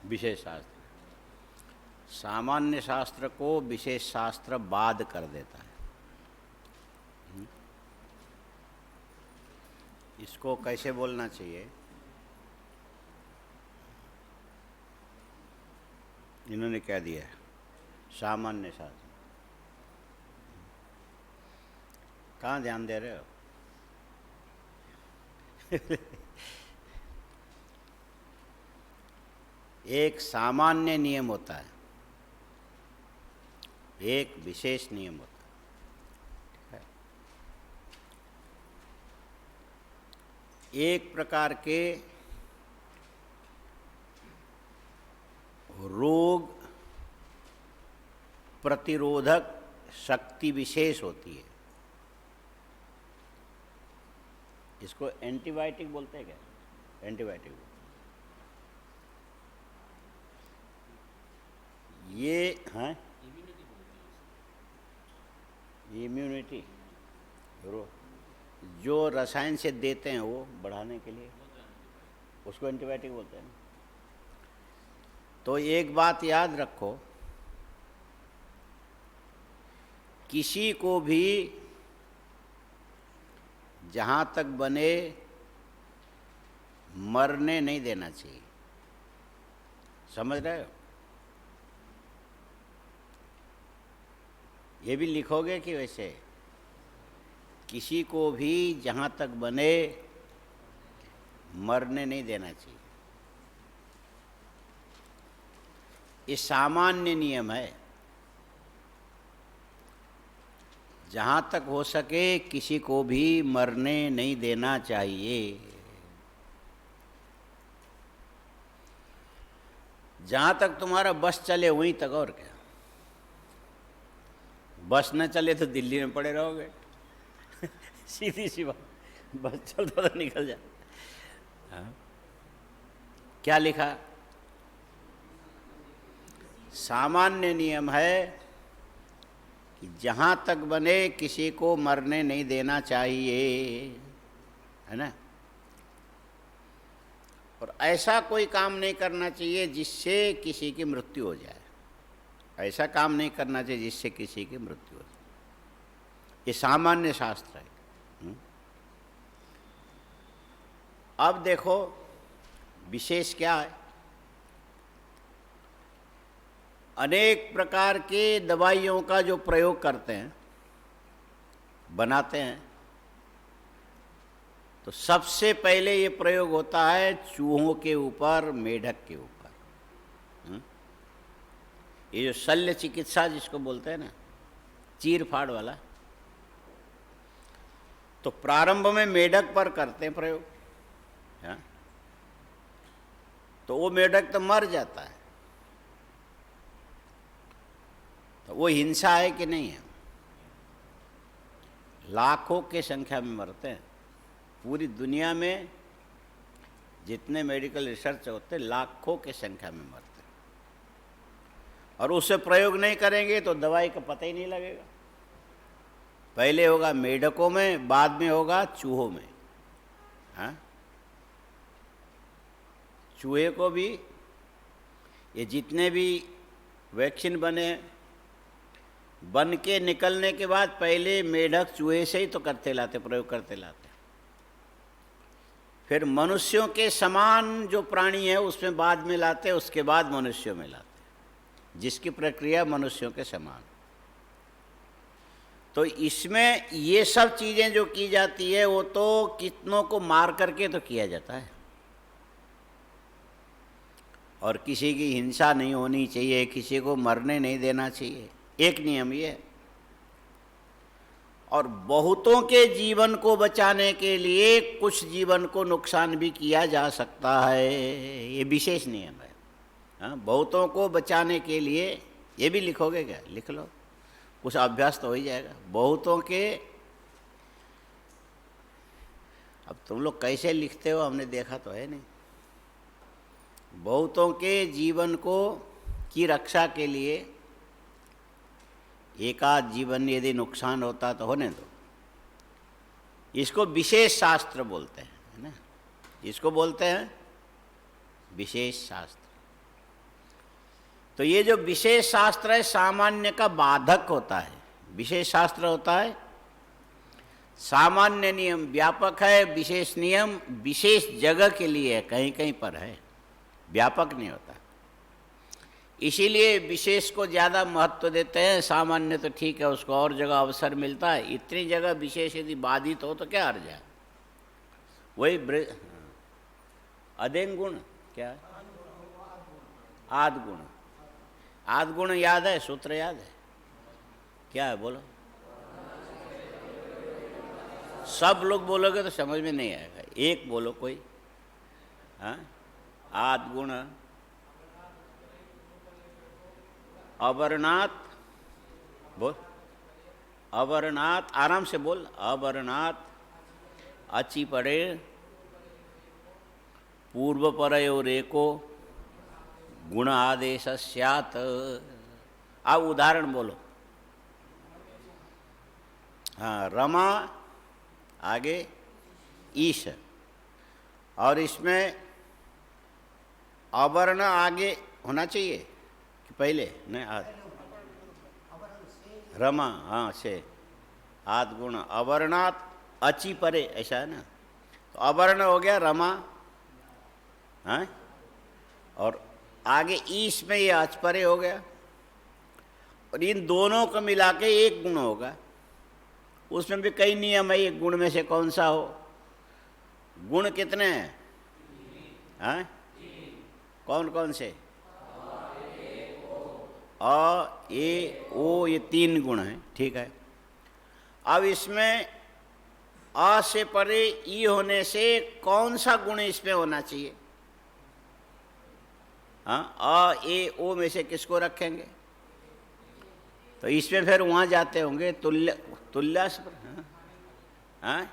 विशेष शास्त्र। सामान्य शास्त्र को विशेष शास्त्र बाद कर देता है। इसको कैसे बोलना चाहिए? इन्होंने क्या दिया है? सामान्य शास्त्र। कहाँ ध्यान दे रहे हो? एक सामान्य नियम होता है, एक विशेष नियम होता है। एक प्रकार के रोग प्रतिरोधक शक्ति विशेष होती है। इसको एंटीबायोटिक बोलते हैं क्या? एंटीबायोटिक बोलते हैं। ये हैं इम्यूनिटी, जो रसायन से देते हैं वो बढ़ाने के लिए, उसको एंटीबायोटिक बोलते हैं। तो एक बात याद रखो, किसी को भी जहाँ तक बने मरने नहीं देना चाहिए। समझ रहे हो? ये भी लिखोगे कि वैसे? किसी को भी जहाँ तक बने मरने नहीं देना चाहिए। ये सामान्य नियम है। जहाँ तक हो सके किसी को भी मरने नहीं देना चाहिए। जहाँ तक तुम्हारा बस चले वहीं तक, और क्या। बस न चले तो दिल्ली में पड़े रहोगे। सीधी सी बात, बस चल तो निकल जा। हाँ? क्या लिखा? सामान्य नियम है कि जहाँ तक बने किसी को मरने नहीं देना चाहिए, है ना। और ऐसा कोई काम नहीं करना चाहिए जिससे किसी की मृत्यु हो जाए। ऐसा काम नहीं करना चाहिए जिससे किसी की मृत्यु हो जाए। ये सामान्य शास्त्र है। अब देखो विशेष क्या है। अनेक प्रकार के दवाइयों का जो प्रयोग करते हैं, बनाते हैं, तो सबसे पहले ये प्रयोग होता है चूहों के ऊपर, मेढक के ऊपर। ये जो शल्य चिकित्सा जिसको बोलते हैं ना, चीर फाड़ वाला, तो प्रारंभ में मेढक पर करते हैं प्रयोग। हाँ? तो वो मेढक तो मर जाता है। तो वो हिंसा है कि नहीं है? लाखों के संख्या में मरते हैं। पूरी दुनिया में जितने मेडिकल रिसर्च होते हैं, लाखों के संख्या में मरते हैं। और उससे प्रयोग नहीं करेंगे तो दवाई का पता ही नहीं लगेगा। पहले होगा मेढकों में, बाद में होगा चूहों में। हाँ? चूहे को भी, ये जितने भी वैक्सीन बन के निकलने के बाद पहले मेढक चूहे से ही तो करते लाते, प्रयोग करते लाते। फिर मनुष्यों के समान जो प्राणी है उसमें बाद में लाते, उसके बाद मनुष्यों में लाते, जिसकी प्रक्रिया मनुष्यों के समान। तो इसमें ये सब चीज़ें जो की जाती है वो तो कितनों को मार करके तो किया जाता है। और किसी की हिंसा नहीं होनी चाहिए, किसी को मरने नहीं देना चाहिए, एक नियम ये है। और बहुतों के जीवन को बचाने के लिए कुछ जीवन को नुकसान भी किया जा सकता है, ये विशेष नियम है। हाँ, बहुतों को बचाने के लिए, ये भी लिखोगे क्या? लिख लो, कुछ अभ्यास तो हो ही जाएगा। बहुतों के, अब तुम लोग कैसे लिखते हो हमने देखा तो है नहीं। बहुतों के जीवन को की रक्षा के लिए एकाध जीवन यदि नुकसान होता तो होने दो। इसको विशेष शास्त्र बोलते हैं, है ना। इसको बोलते हैं विशेष शास्त्र। तो ये जो विशेष शास्त्र है सामान्य का बाधक होता है। विशेष शास्त्र होता है सामान्य नियम व्यापक है, विशेष नियम विशेष जगह के लिए है, कहीं कहीं पर है, व्यापक नहीं होता। इसीलिए विशेष को ज़्यादा महत्व देते हैं, सामान्य तो ठीक है उसको और जगह अवसर मिलता है। इतनी जगह विशेष यदि बाधित हो तो क्या हर्ज है। वही अदेन गुण क्या है, आद गुण। आद गुण याद है, सूत्र याद है, क्या है बोलो। सब लोग बोलोगे तो समझ में नहीं आएगा, एक बोलो कोई। हाँ, आद गुण अवर्णात, बोल अवर्णात, आराम से बोल। अवर्णात अचि परे पूर्व परयोरेको गुण आदेश स्यात्। अब उदाहरण बोलो। हाँ, रमा आगे ईश, और इसमें अवर्ण आगे होना चाहिए कि पहले नहीं? रमा, हाँ से आद गुण अवर्णात अचि परे, ऐसा है ना। तो अवर्ण हो गया रमा, हाँ, और आगे ईश में ये अचपरे हो गया, और इन दोनों को मिला के एक गुण होगा। उसमें भी कई नियम है, एक गुण में से कौन सा हो। गुण कितने हैं? हाँ, कौन कौन से? अ, ए, ओ, ये 3 गुण हैं, ठीक है। अब इसमें अ से परे ई होने से कौन सा गुण इसमें होना चाहिए? हाँ, अ, ए, ओ में से किसको रखेंगे? तो इसमें फिर वहाँ जाते होंगे तुल्यास पर। हाँ, हाँ?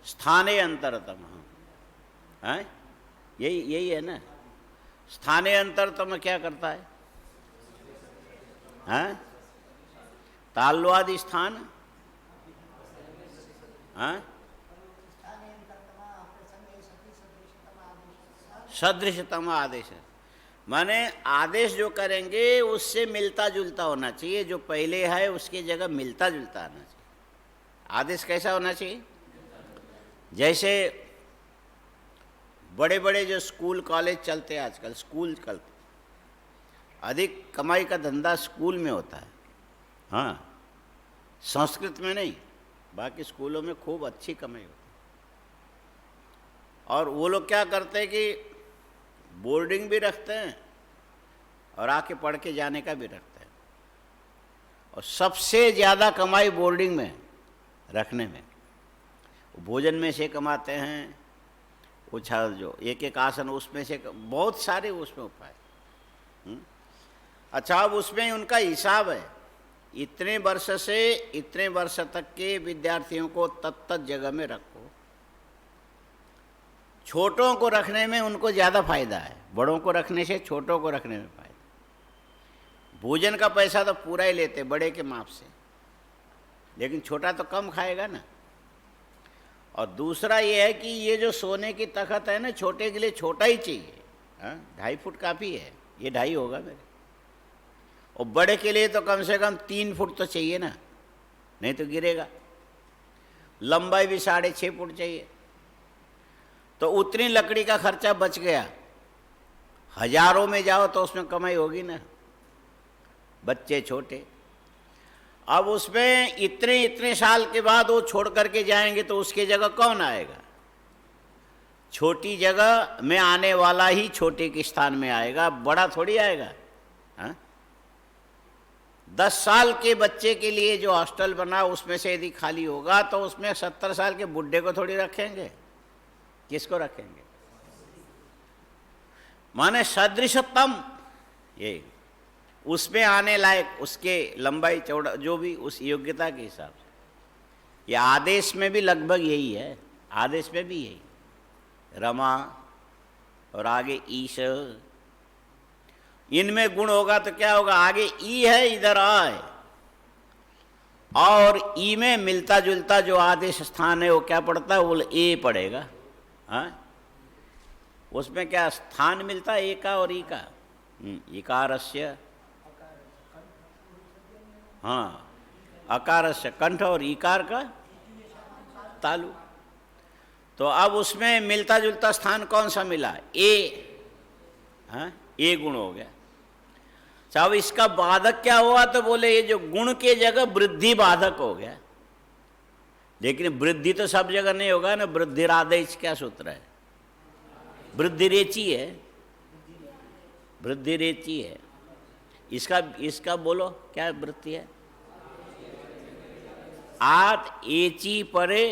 स्थाने अंतरतम। हाँ, यही है ना। स्थाने अंतरतम क्या करता है? हाँ, ताल्वादि स्थान। हाँ, सदृशतम आदेश, माने आदेश जो करेंगे उससे मिलता जुलता होना चाहिए, जो पहले है उसकी जगह मिलता जुलता आना चाहिए। आदेश कैसा होना चाहिए? जैसे बड़े बड़े जो स्कूल कॉलेज चलते हैं आजकल, स्कूल चलते, अधिक कमाई का धंधा स्कूल में होता है। हाँ, संस्कृत में नहीं, बाकी स्कूलों में खूब अच्छी कमाई होती है। और वो लोग क्या करते हैं कि बोर्डिंग भी रखते हैं और आके पढ़ के जाने का भी रखते हैं। और सबसे ज़्यादा कमाई बोर्डिंग में रखने में, भोजन में से कमाते हैं, उछाल जो एक एक आसन उसमें से, बहुत सारे उसमें उपाय। अच्छा, अब उसमें उनका हिसाब है, इतने वर्ष से इतने वर्ष तक के विद्यार्थियों को तत्त जगह में रखो। छोटों को रखने में उनको ज़्यादा फायदा है, बड़ों को रखने से छोटों को रखने में फायदा। भोजन का पैसा तो पूरा ही लेते बड़े के माप से, लेकिन छोटा तो कम खाएगा ना। और दूसरा ये है कि ये जो सोने की तख्त है ना, छोटे के लिए छोटा ही चाहिए। हाँ, 2.5 फुट काफ़ी है, ये 2.5 होगा मेरे। और बड़े के लिए तो कम से कम 3 फुट तो चाहिए ना, नहीं तो गिरेगा। लंबाई भी 6.5 फुट चाहिए। तो उतनी लकड़ी का खर्चा बच गया। हजारों में जाओ तो उसमें कमाई होगी ना, बच्चे छोटे। अब उसमें इतने इतने साल के बाद वो छोड़ करके जाएंगे तो उसकी जगह कौन आएगा? छोटी जगह में आने वाला ही छोटे के स्थान में आएगा, बड़ा थोड़ी आएगा। हाँ? 10 साल के बच्चे के लिए जो हॉस्टल बना उसमें से यदि खाली होगा तो उसमें 70 साल के बुढ़े को थोड़ी रखेंगे, किसको रखेंगे? माने सदृशतम, ये उसमें आने लायक, उसके लंबाई चौड़ा जो भी उस योग्यता के हिसाब से। ये आदेश में भी लगभग यही है, आदेश में भी यही, रमा और आगे ईश, इनमें गुण होगा तो क्या होगा? आगे ई है, इधर आ है, और ई में मिलता जुलता जो आदेश स्थान है वो क्या पड़ता है? वो ए पड़ेगा। हाँ, उसमें क्या स्थान मिलता है ए का और ई का? इकारस्य, हाँ, अकारस्य कंठ और इकार का तालु। तो अब उसमें मिलता जुलता स्थान कौन सा मिला? ए, हाँ, ए गुण हो गया। अब इसका बाधक क्या हुआ? तो बोले ये जो गुण के जगह वृद्धि बाधक हो गया। लेकिन वृद्धि तो सब जगह नहीं होगा ना। वृद्धि राधेश क्या सूत्र है? वृद्धि रेची है, वृद्धि रेची है। इसका बोलो क्या वृत्ति है? आत एची परे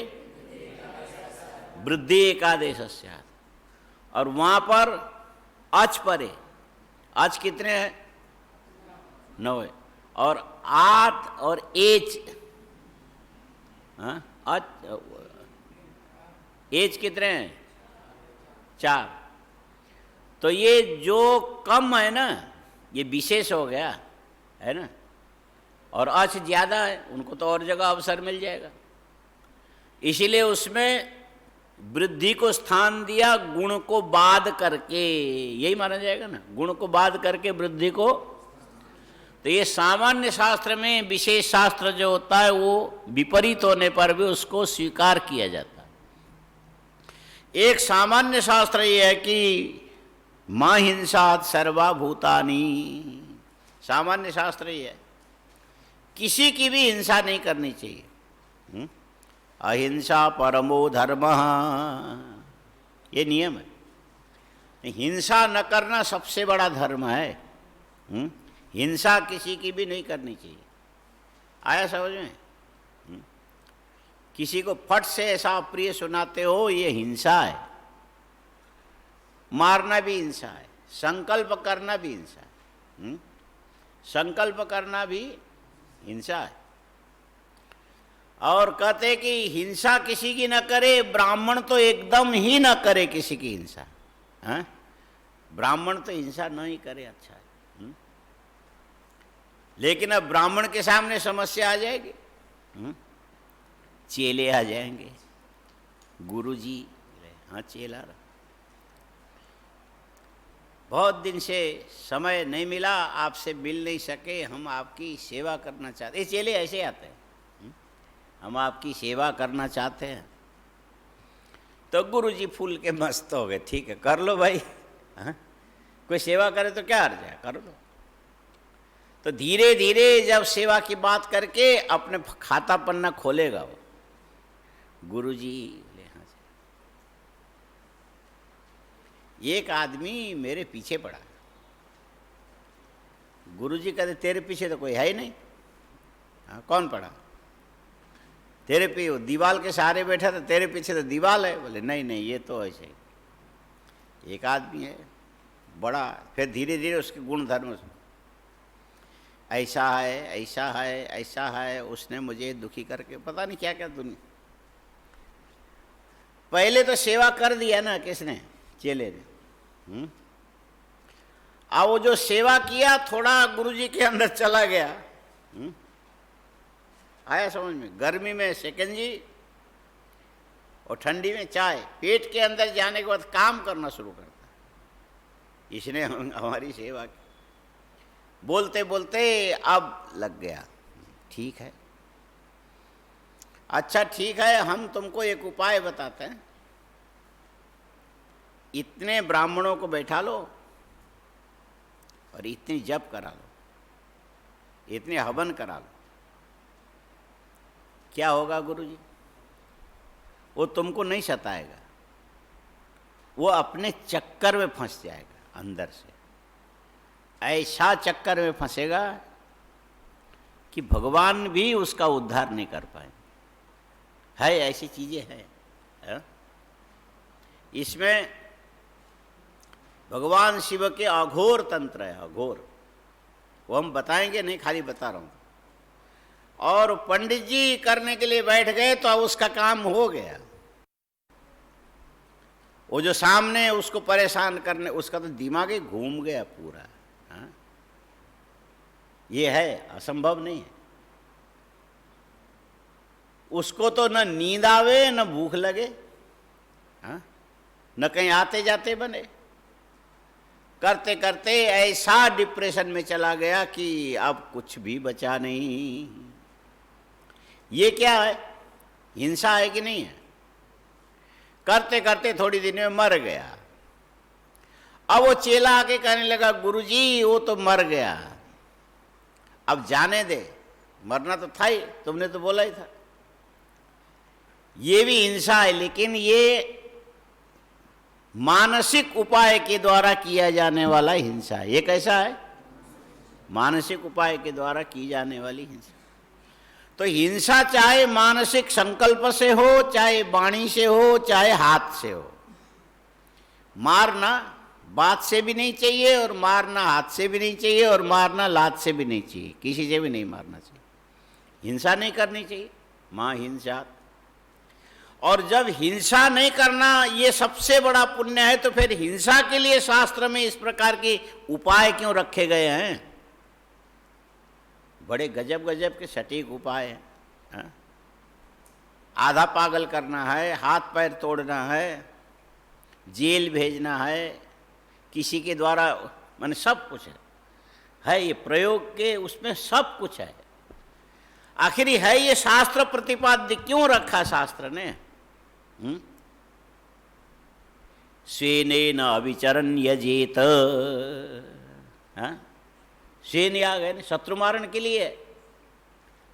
वृद्धि एकादेश। और वहां पर अच परे, अच कितने हैं? 9 है। और आत और एच, हाँ, एच कितने हैं? 4। तो ये जो कम है ना, ये विशेष हो गया है ना, और अच ज्यादा है, उनको तो और जगह अवसर मिल जाएगा। इसीलिए उसमें वृद्धि को स्थान दिया गुण को बाध करके, यही माना जाएगा ना, गुण को बाध करके वृद्धि को। तो ये सामान्य शास्त्र में, विशेष शास्त्र जो होता है वो विपरीत होने पर भी उसको स्वीकार किया जाता है। एक सामान्य शास्त्र ये है कि मां हिंसात सर्वभूतानि, सामान्य शास्त्र ये है किसी की भी हिंसा नहीं करनी चाहिए। अहिंसा परमो धर्म, ये नियम है। हिंसा न करना सबसे बड़ा धर्म है। हिंसा किसी की भी नहीं करनी चाहिए। आया समझ में? किसी को फट से ऐसा अप्रिय सुनाते हो, ये हिंसा है। मारना भी हिंसा है, संकल्प करना भी हिंसा है। संकल्प करना भी हिंसा है। और कहते कि हिंसा किसी की न करे, ब्राह्मण तो एकदम ही न करे किसी की हिंसा। हाँ? ब्राह्मण तो हिंसा न ही करे, अच्छा है। लेकिन अब ब्राह्मण के सामने समस्या आ जाएगी, चेले आ जाएंगे, गुरुजी, हाँ चेला रहा, बहुत दिन से समय नहीं मिला, आपसे मिल नहीं सके, हम आपकी सेवा करना चाहते। ये चेले ऐसे आते हैं, हम आपकी सेवा करना चाहते हैं। तो गुरुजी फूल के मस्त हो गए, ठीक है कर लो भाई। हाँ? कोई सेवा करे तो क्या अर्ज है, कर लो। तो धीरे धीरे जब सेवा की बात करके अपने खाता पन्ना खोलेगा वो, गुरुजी ले, हाँ से एक आदमी मेरे पीछे पड़ा। गुरुजी कहते तेरे पीछे तो कोई है ही नहीं। हाँ, कौन पड़ा? तेरे पे वो दीवाल के सहारे बैठा था, तेरे पीछे तो दीवाल है। बोले नहीं नहीं, ये तो ऐसे ही एक आदमी है बड़ा। फिर धीरे धीरे उसके गुण धर्म, ऐसा है ऐसा है ऐसा है, उसने मुझे दुखी करके पता नहीं क्या क्या दुनिया। पहले तो सेवा कर दिया ना किसने? चेले ने। अब वो जो सेवा किया थोड़ा गुरुजी के अंदर चला गया। आया समझ में? गर्मी में शिकंजी और ठंडी में चाय, पेट के अंदर जाने के बाद काम करना शुरू करता। इसने हमारी सेवा की, बोलते बोलते अब लग गया। ठीक है, अच्छा ठीक है, हम तुमको एक उपाय बताते हैं। इतने ब्राह्मणों को बैठा लो और इतनी जप करा लो, इतने हवन करा लो। क्या होगा गुरुजी? वो तुमको नहीं सताएगा, वो अपने चक्कर में फंस जाएगा अंदर से। ऐसा चक्कर में फंसेगा कि भगवान भी उसका उद्धार नहीं कर पाएंगे। है ऐसी चीजें हैं। इसमें भगवान शिव के अघोर तंत्र है, अघोर। वो हम बताएंगे नहीं, खाली बता रहा हूं। और पंडित जी करने के लिए बैठ गए तो अब उसका काम हो गया। वो जो सामने उसको परेशान करने, उसका तो दिमाग ही घूम गया पूरा। हाँ? ये है, असंभव नहीं है। उसको तो न नींद आवे न भूख लगे, हाँ? न कहीं आते जाते बने। करते करते ऐसा डिप्रेशन में चला गया कि अब कुछ भी बचा नहीं। ये क्या है? हिंसा है कि नहीं है? करते करते थोड़ी दिन में मर गया। अब वो चेला आके कहने लगा, गुरुजी वो तो मर गया, अब जाने दे, मरना तो था ही, तुमने तो बोला ही था। ये भी हिंसा है, लेकिन ये मानसिक उपाय के द्वारा किया जाने वाला हिंसा है। ये कैसा है? मानसिक उपाय के द्वारा की जाने वाली हिंसा। तो हिंसा चाहे मानसिक संकल्प से हो, चाहे वाणी से हो, चाहे हाथ से हो। मारना बात से भी नहीं चाहिए, और मारना हाथ से भी नहीं चाहिए, और मारना लात से भी नहीं चाहिए, किसी से भी नहीं मारना चाहिए। हिंसा नहीं करनी चाहिए, मां हिंसा। और जब हिंसा नहीं करना ये सबसे बड़ा पुण्य है, तो फिर हिंसा के लिए शास्त्र में इस प्रकार के उपाय क्यों रखे गए हैं? बड़े गजब गजब के सटीक उपाय हैं। आधा पागल करना है, हाथ पैर तोड़ना है, जेल भेजना है, किसी के द्वारा, माने सब कुछ है ये प्रयोग के, उसमें सब कुछ है। आखिर है ये शास्त्र प्रतिपाद्य क्यों रखा शास्त्र ने? स्वेनेन अविचरन् यजेत। स्वेन आ गए ना, शत्रु मारण के लिए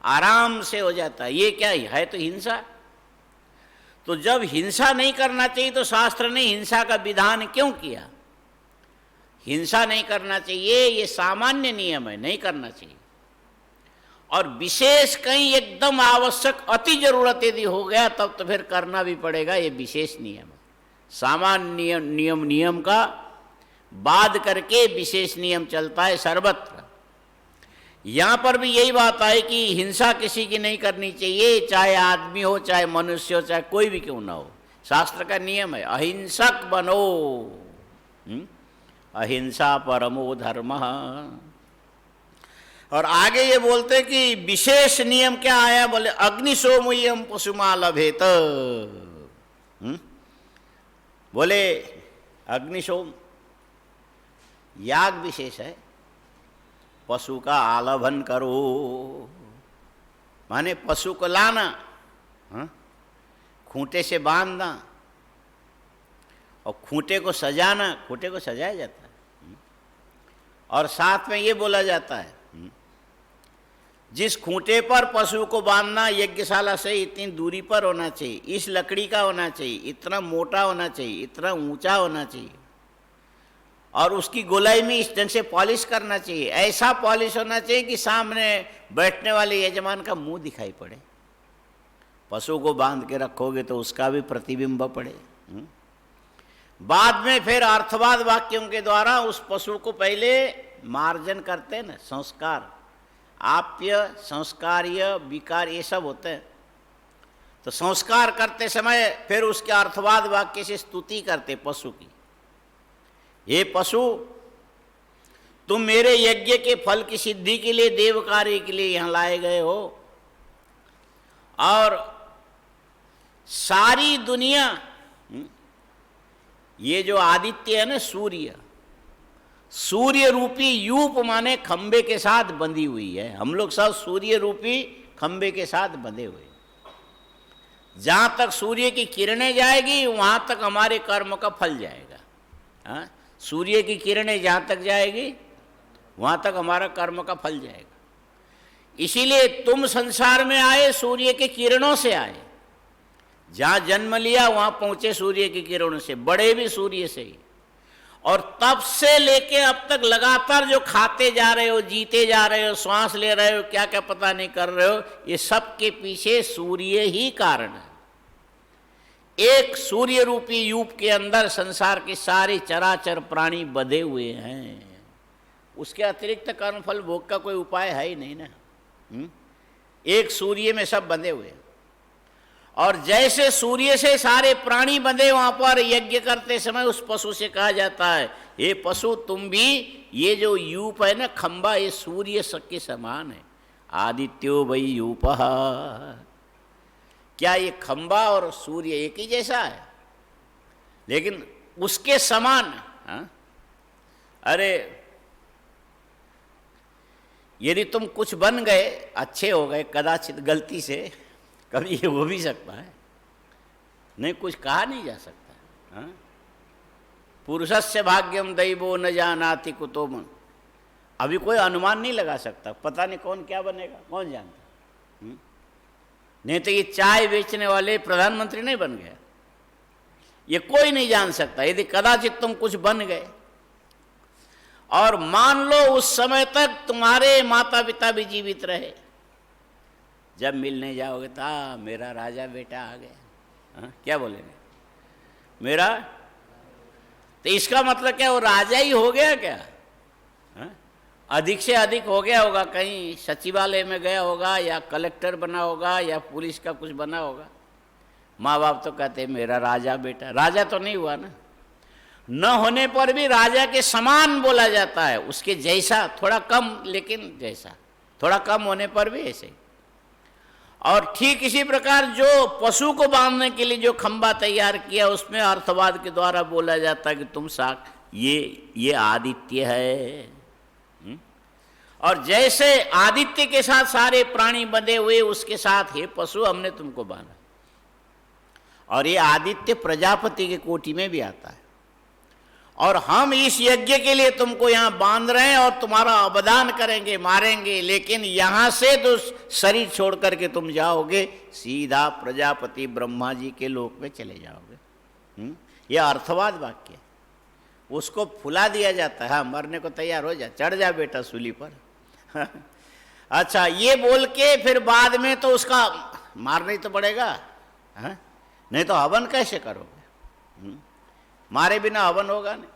आराम से हो जाता है। ये क्या है? तो हिंसा। तो जब हिंसा नहीं करना चाहिए तो शास्त्र ने हिंसा का विधान क्यों किया? हिंसा नहीं करना चाहिए, ये सामान्य नियम है, नहीं करना चाहिए। और विशेष कहीं एकदम आवश्यक अति जरूरत यदि हो गया तब तो फिर करना भी पड़ेगा, ये विशेष नियम है। सामान्य नियम का बाद करके विशेष नियम चलता है सर्वत्र। यहाँ पर भी यही बात है कि हिंसा किसी की नहीं करनी चाहिए, चाहे आदमी हो, चाहे मनुष्य हो, चाहे कोई भी क्यों ना हो। शास्त्र का नियम है अहिंसक बनो, अहिंसा परमो धर्म। और आगे ये बोलते हैं कि विशेष नियम क्या आया? बोले अग्निशोमयम पशुमा लभेत। बोले अग्निशोम याग विशेष है, पशु का आलभन करो, माने पशु को लाना, खूंटे से बांधना और खूंटे को सजाना। खूंटे को सजाया जाता है और साथ में ये बोला जाता है जिस खूंटे पर पशु को बांधना यज्ञशाला से इतनी दूरी पर होना चाहिए, इस लकड़ी का होना चाहिए, इतना मोटा होना चाहिए, इतना ऊंचा होना चाहिए, और उसकी गोलाई में इस ढंग से पॉलिश करना चाहिए। ऐसा पॉलिश होना चाहिए कि सामने बैठने वाले यजमान का मुंह दिखाई पड़े। पशु को बांध के रखोगे तो उसका भी प्रतिबिंब पड़े। बाद में फिर अर्थवाद वाक्यों के द्वारा उस पशु को पहले मार्जन करते हैं ना, संस्कार, आप्य, संस्कार्य, विकार, ये सब होते हैं। तो संस्कार करते समय फिर उसके अर्थवाद वाक्य से स्तुति करते पशु की। हे पशु, तुम मेरे यज्ञ के फल की सिद्धि के लिए, देव कार्य के लिए यहां लाए गए हो, और सारी दुनिया, ये जो आदित्य है ना, सूर्य, सूर्य रूपी यूप माने खंबे के साथ बंधी हुई है। हम लोग सब सूर्य रूपी खंबे के साथ बंधे हुए। जहां तक सूर्य की किरणें जाएगी वहां तक हमारे कर्म का फल जाएगा। हाँ, सूर्य की किरणें जहां तक जाएगी वहां तक हमारा कर्म का फल जाएगा। इसीलिए तुम संसार में आए सूर्य के किरणों से आए। जहां जन्म लिया वहां पहुंचे सूर्य की किरणों से, बड़े भी सूर्य से ही। और तब से लेके अब तक लगातार जो खाते जा रहे हो, जीते जा रहे हो, श्वास ले रहे हो, क्या क्या पता नहीं कर रहे हो, ये सब के पीछे सूर्य ही कारण है। एक सूर्य रूपी यूप के अंदर संसार के सारे चराचर प्राणी बंधे हुए हैं। उसके अतिरिक्त कर्मफल भोग का कोई उपाय है ही नहीं ना। एक सूर्य में सब बंधे हुए हैं। और जैसे सूर्य से सारे प्राणी बंधे, वहां पर यज्ञ करते समय उस पशु से कहा जाता है, हे पशु, तुम भी, ये जो यूप है ना, खंबा, ये सूर्य के समान है। आदित्यो वै यूप। क्या ये खंबा और सूर्य एक ही जैसा है? लेकिन उसके समान। अरे यदि तुम कुछ बन गए, अच्छे हो गए कदाचित गलती से, कभी ये हो भी सकता है, नहीं कुछ कहा नहीं जा सकता। हाँ? पुरुषस्य भाग्यम दैवो न जानाति कुतो मन। अभी कोई अनुमान नहीं लगा सकता, पता नहीं कौन क्या बनेगा, कौन जानता। नहीं तो ये चाय बेचने वाले प्रधानमंत्री नहीं बन गया, ये कोई नहीं जान सकता। यदि कदाचित तुम कुछ बन गए और मान लो उस समय तक तुम्हारे माता पिता भी जीवित रहे, जब मिलने जाओगे तो मेरा राजा बेटा आ गया। हाँ? क्या बोलेंगे? मेरा, तो इसका मतलब क्या वो राजा ही हो गया क्या? हाँ? अधिक से अधिक हो गया होगा, कहीं सचिवालय में गया होगा या कलेक्टर बना होगा या पुलिस का कुछ बना होगा। माँ बाप तो कहते हैं मेरा राजा बेटा, राजा तो नहीं हुआ ना। न होने पर भी राजा के समान बोला जाता है, उसके जैसा, थोड़ा कम लेकिन जैसा, थोड़ा कम होने पर भी ऐसे। और ठीक इसी प्रकार जो पशु को बांधने के लिए जो खंबा तैयार किया, उसमें अर्थवाद के द्वारा बोला जाता है कि तुम ये आदित्य है। और जैसे आदित्य के साथ सारे प्राणी बंधे हुए, उसके साथ हे पशु हमने तुमको बांधा। और ये आदित्य प्रजापति के कोटि में भी आता है। और हम इस यज्ञ के लिए तुमको यहाँ बांध रहे हैं और तुम्हारा अवदान करेंगे, मारेंगे, लेकिन यहाँ से तो शरीर छोड़ करके तुम जाओगे सीधा प्रजापति ब्रह्मा जी के लोक में चले जाओगे। यह अर्थवाद वाक्य है, उसको फुला दिया जाता है। हाँ, मरने को तैयार हो जा, चढ़ जा बेटा सूली पर। अच्छा, ये बोल के फिर बाद में तो उसका मारना ही तो पड़ेगा। हाँ? नहीं तो हवन कैसे करोगे? मारे बिना हवन होगा नहीं।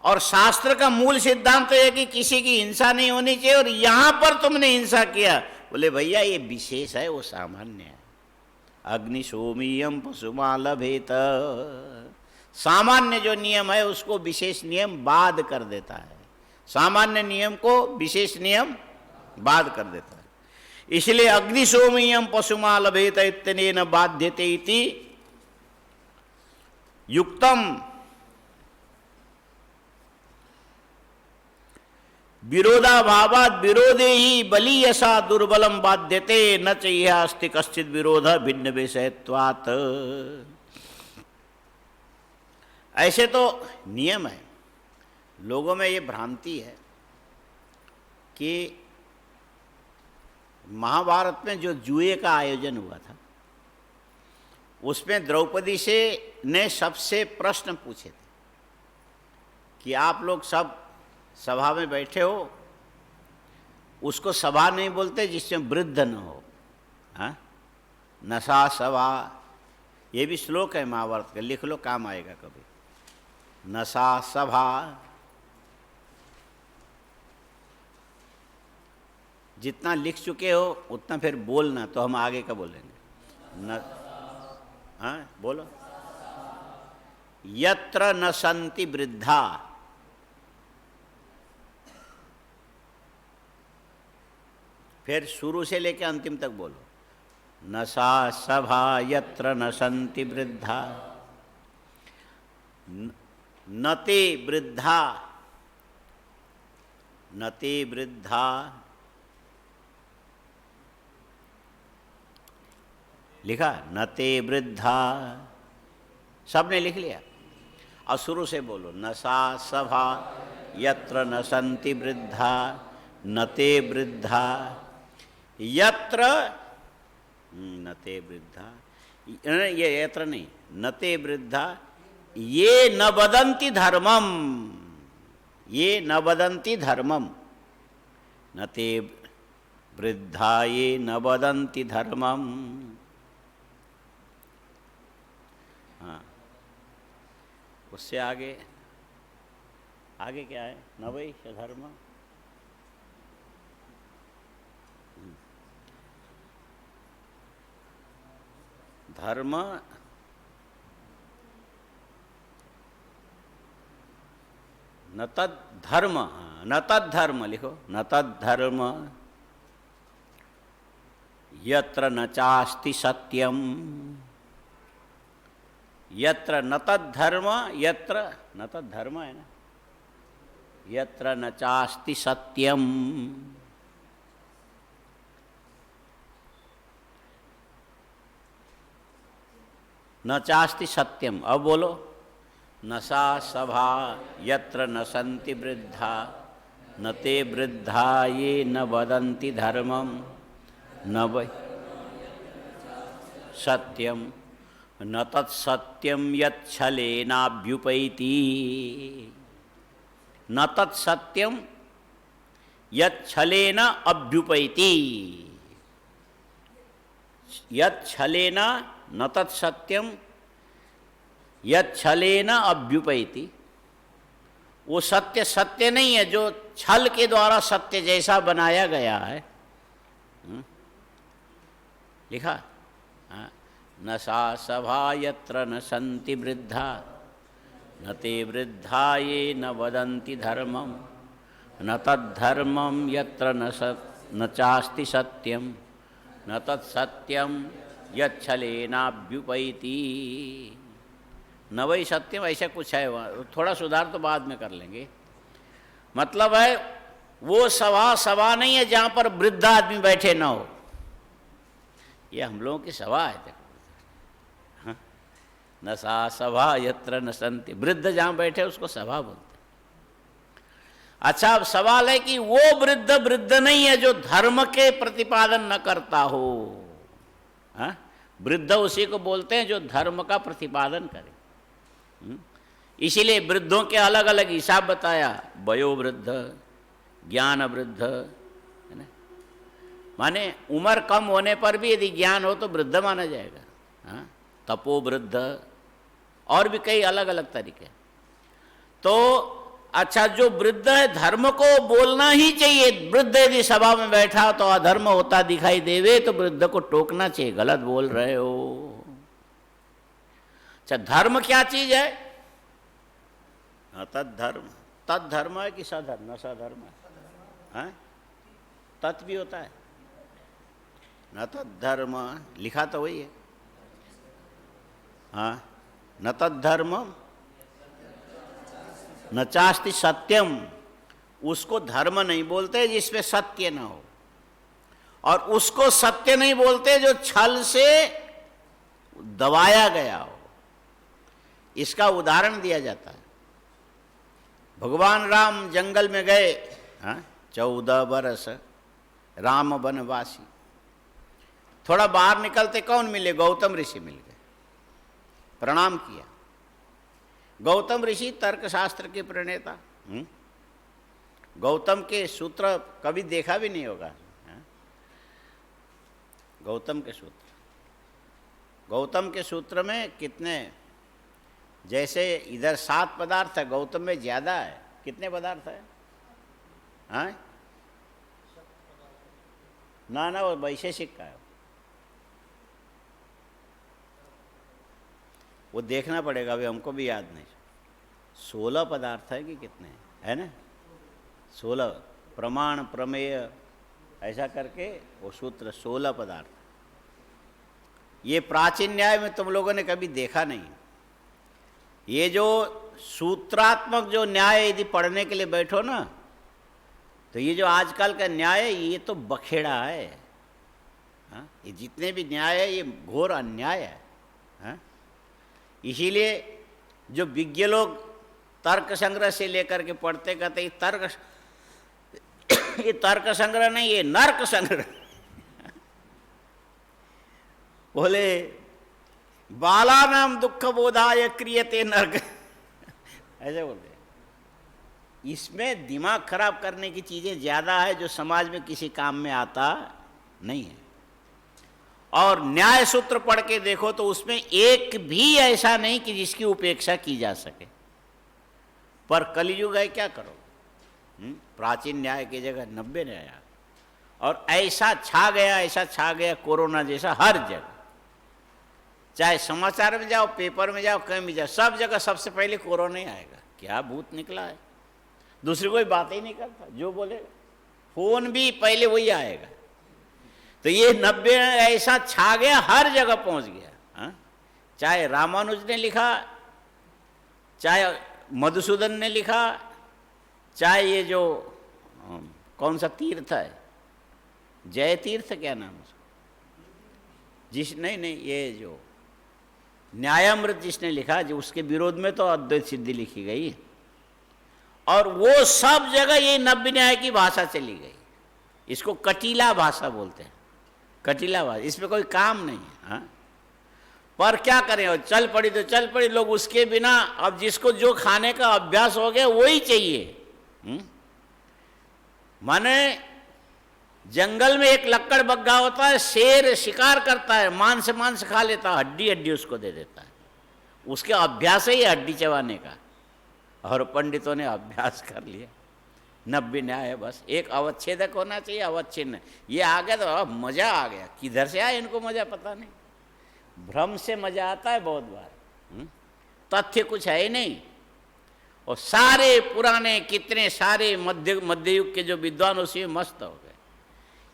और शास्त्र का मूल सिद्धांत तो है कि किसी की हिंसा नहीं होनी चाहिए, और यहां पर तुमने हिंसा किया, बोले भैया ये विशेष है, वो सामान्य है। अग्नि सोमियम पशुमा लभेत, सामान्य जो नियम है उसको विशेष नियम बाध कर देता है, सामान्य नियम को विशेष नियम बाध कर देता है। इसलिए अग्नि सोमियम पशुमा लभेत इत्यनेन बाध्यते इति युक्तम विरोधाभावाद विरोधे ही बलीयसा दुर्बलम बाध्यते न चाहिए अस्ति कश्चित विरोध भिन्न विषयत्वात्। ऐसे तो नियम है, लोगों में ये भ्रांति है कि महाभारत में जो जुए का आयोजन हुआ था उसमें द्रौपदी से ने सबसे प्रश्न पूछे थे कि आप लोग सब सभा में बैठे हो, उसको सभा नहीं बोलते जिसमें वृद्ध न हो। हाँ, नशा सभा, ये भी श्लोक है महाभारत का, लिख लो काम आएगा कभी। नशा सभा, जितना लिख चुके हो उतना फिर बोलना, तो हम आगे का बोलेंगे। हाँ बोलो। यत्र न संति वृद्धा, फिर शुरू से लेकर अंतिम तक बोलो। नशा सभा यत्र न संति वृद्धा, नते वृद्धा, नते वृद्धा, लिखा नते वृद्धा, सबने लिख लिया। और शुरू से बोलो। नशा सभा यत्र न संति वृद्धा, नते वृद्धा, यत्र नते वृद्धा, ये यत्र नहीं, नते वृद्धा, ये न वदन्ति धर्मम, ये न वदन्ति धर्मम, नते वृद्धा ये न वदन्ति धर्मम। हाँ, उससे आगे आगे क्या है? न वै धर्म, धर्म न तद धर्म, न तद धर्म लिखो, न तद धर्म यत्र न चास्ति सत्यम, यत्र न तद धर्म, यत्र न तद धर्म है ना, यत्र न चास्ति सत्यम। न चास्ति सत्यम। अब बोलो, न सा सभा यत्र न सन्ति वृद्धा, न ते वृद्धा ये न वदन्ति धर्मम, न वै सत्यम न तत्सत्यम यच्छलेनाभ्युपैति। न तत्सत्यम यच्छलेन अभ्युपैति। यच्छलेन न तत्सत्यम यच्छलेन अभ्युपैति। वो सत्य सत्य नहीं है जो छल के द्वारा सत्य जैसा बनाया गया है। लिखा न सा सभा यत्र न सन्ति वृद्धा, न ते वृद्धा ये न वदन्ति धर्मम, न तद्धर्मम यत्र न चास्ति सत्यम, न तत्सत्यम यच्छलेनाभ्युपैति। न वही सत्यम, ऐसा कुछ है वहाँ, थोड़ा सुधार तो बाद में कर लेंगे। मतलब है वो सभा नहीं है जहाँ पर वृद्ध आदमी बैठे न हो। ये हम लोगों की सभा है। न सा सभा यत्र न सन्ति, वृद्ध जहाँ बैठे उसको सभा बोलते। अच्छा, अब सवाल है कि वो वृद्ध वृद्ध नहीं है जो धर्म के प्रतिपादन न करता हो। हाँ, वृद्ध उसी को बोलते हैं जो धर्म का प्रतिपादन करे। इसीलिए वृद्धों के अलग अलग हिसाब बताया। वयो वृद्ध, ज्ञान वृद्ध, है ना। माने उम्र कम होने पर भी यदि ज्ञान हो तो वृद्ध माना जाएगा। हाँ, तपो वृद्ध, और भी कई अलग अलग तरीके। तो अच्छा, जो वृद्ध है धर्म को बोलना ही चाहिए। वृद्ध यदि सभा में बैठा तो अधर्म होता दिखाई देवे तो वृद्ध को टोकना चाहिए, गलत बोल रहे हो। अच्छा, धर्म क्या चीज है? तद्धर्म। तद्धर्म है कि सधर्म? न सधर्म है। तत् भी होता है। न तद्धर्म लिखा तो वही है। हाँ, न तद्धर्म न चास्ति सत्यम। उसको धर्म नहीं बोलते जिसमें सत्य न हो, और उसको सत्य नहीं बोलते जो छल से दबाया गया हो। इसका उदाहरण दिया जाता है। भगवान राम जंगल में गए, 14 बरस राम वनवासी। थोड़ा बाहर निकलते कौन मिले? गौतम ऋषि मिल गए, प्रणाम किया। गौतम ऋषि तर्कशास्त्र के प्रणेता। गौतम के सूत्र कभी देखा भी नहीं होगा। गौतम के सूत्र, गौतम के सूत्र में कितने, जैसे इधर 7 पदार्थ है, गौतम में ज्यादा है। कितने पदार्थ है? हाँ, ना वो वैशेषिक का है, वो देखना पड़ेगा, अभी हमको भी याद नहीं। 16 पदार्थ है कि कितने है ना? 16 प्रमाण प्रमेय ऐसा करके वो सूत्र 16 पदार्थ। ये प्राचीन न्याय में तुम लोगों ने कभी देखा नहीं। ये जो सूत्रात्मक जो न्याय यदि पढ़ने के लिए बैठो ना, तो ये जो आजकल का न्याय है ये तो बखेड़ा है। हाँ, ये जितने भी न्याय है ये घोर अन्याय है। हाँ, इसीलिए जो विज्ञ लोग तर्क संग्रह से लेकर के पढ़ते, कहते ये तर्क संग्रह नहीं, ये नर्क संग्रह। बोले बालानाम दुख बोधाय क्रियते नर्क, ऐसे बोलते। इसमें दिमाग खराब करने की चीजें ज्यादा है जो समाज में किसी काम में आता नहीं है। और न्याय सूत्र पढ़ के देखो तो उसमें एक भी ऐसा नहीं कि जिसकी उपेक्षा की जा सके। पर कलयुग है, क्या करो। प्राचीन न्याय की जगह 90 न्याय, और ऐसा छा गया कोरोना जैसा हर जगह। चाहे समाचार में जाओ, पेपर में जाओ, कहीं भी जाओ, सब जगह सबसे पहले कोरोना ही आएगा। क्या भूत निकला है, दूसरी कोई बात ही नहीं करता। जो बोलेगा फोन भी पहले वही आएगा। तो ये 90 ऐसा छा गया, हर जगह पहुंच गया। हाँ? चाहे रामानुज ने लिखा, चाहे मधुसूदन ने लिखा, चाहे ये जो कौन सा तीर्थ है, जय तीर्थ, क्या नाम उसका, नहीं, ये जो न्यायामृत जिसने लिखा, जो उसके विरोध में तो अद्वैत सिद्धि लिखी गई, और वो सब जगह ये नव्य न्याय की भाषा चली गई। इसको कटीला भाषा बोलते हैं, कटीला भाषा, इसमें कोई काम नहीं है। हाँ? पर क्या करें, और चल पड़ी तो चल पड़ी, लोग उसके बिना, अब जिसको जो खाने का अभ्यास हो गया वही चाहिए। माने जंगल में एक लक्कड़ बग्गा होता है, शेर शिकार करता है, मांस खा लेता है, हड्डी हड्डी उसको दे देता है, उसके अभ्यास ही है हड्डी चबाने का, और पंडितों ने अभ्यास कर लिया। नव्य न्याय है, बस एक अवच्छेदक होना चाहिए, अवच्छिन्न। ये आ गया तो अब मजा आ गया, किधर से आया इनको मजा पता नहीं, भ्रम से मजा आता है बहुत बार, तथ्य कुछ है ही नहीं। और सारे पुराने कितने सारे मध्य युग के जो विद्वान उसी में मस्त हो गए।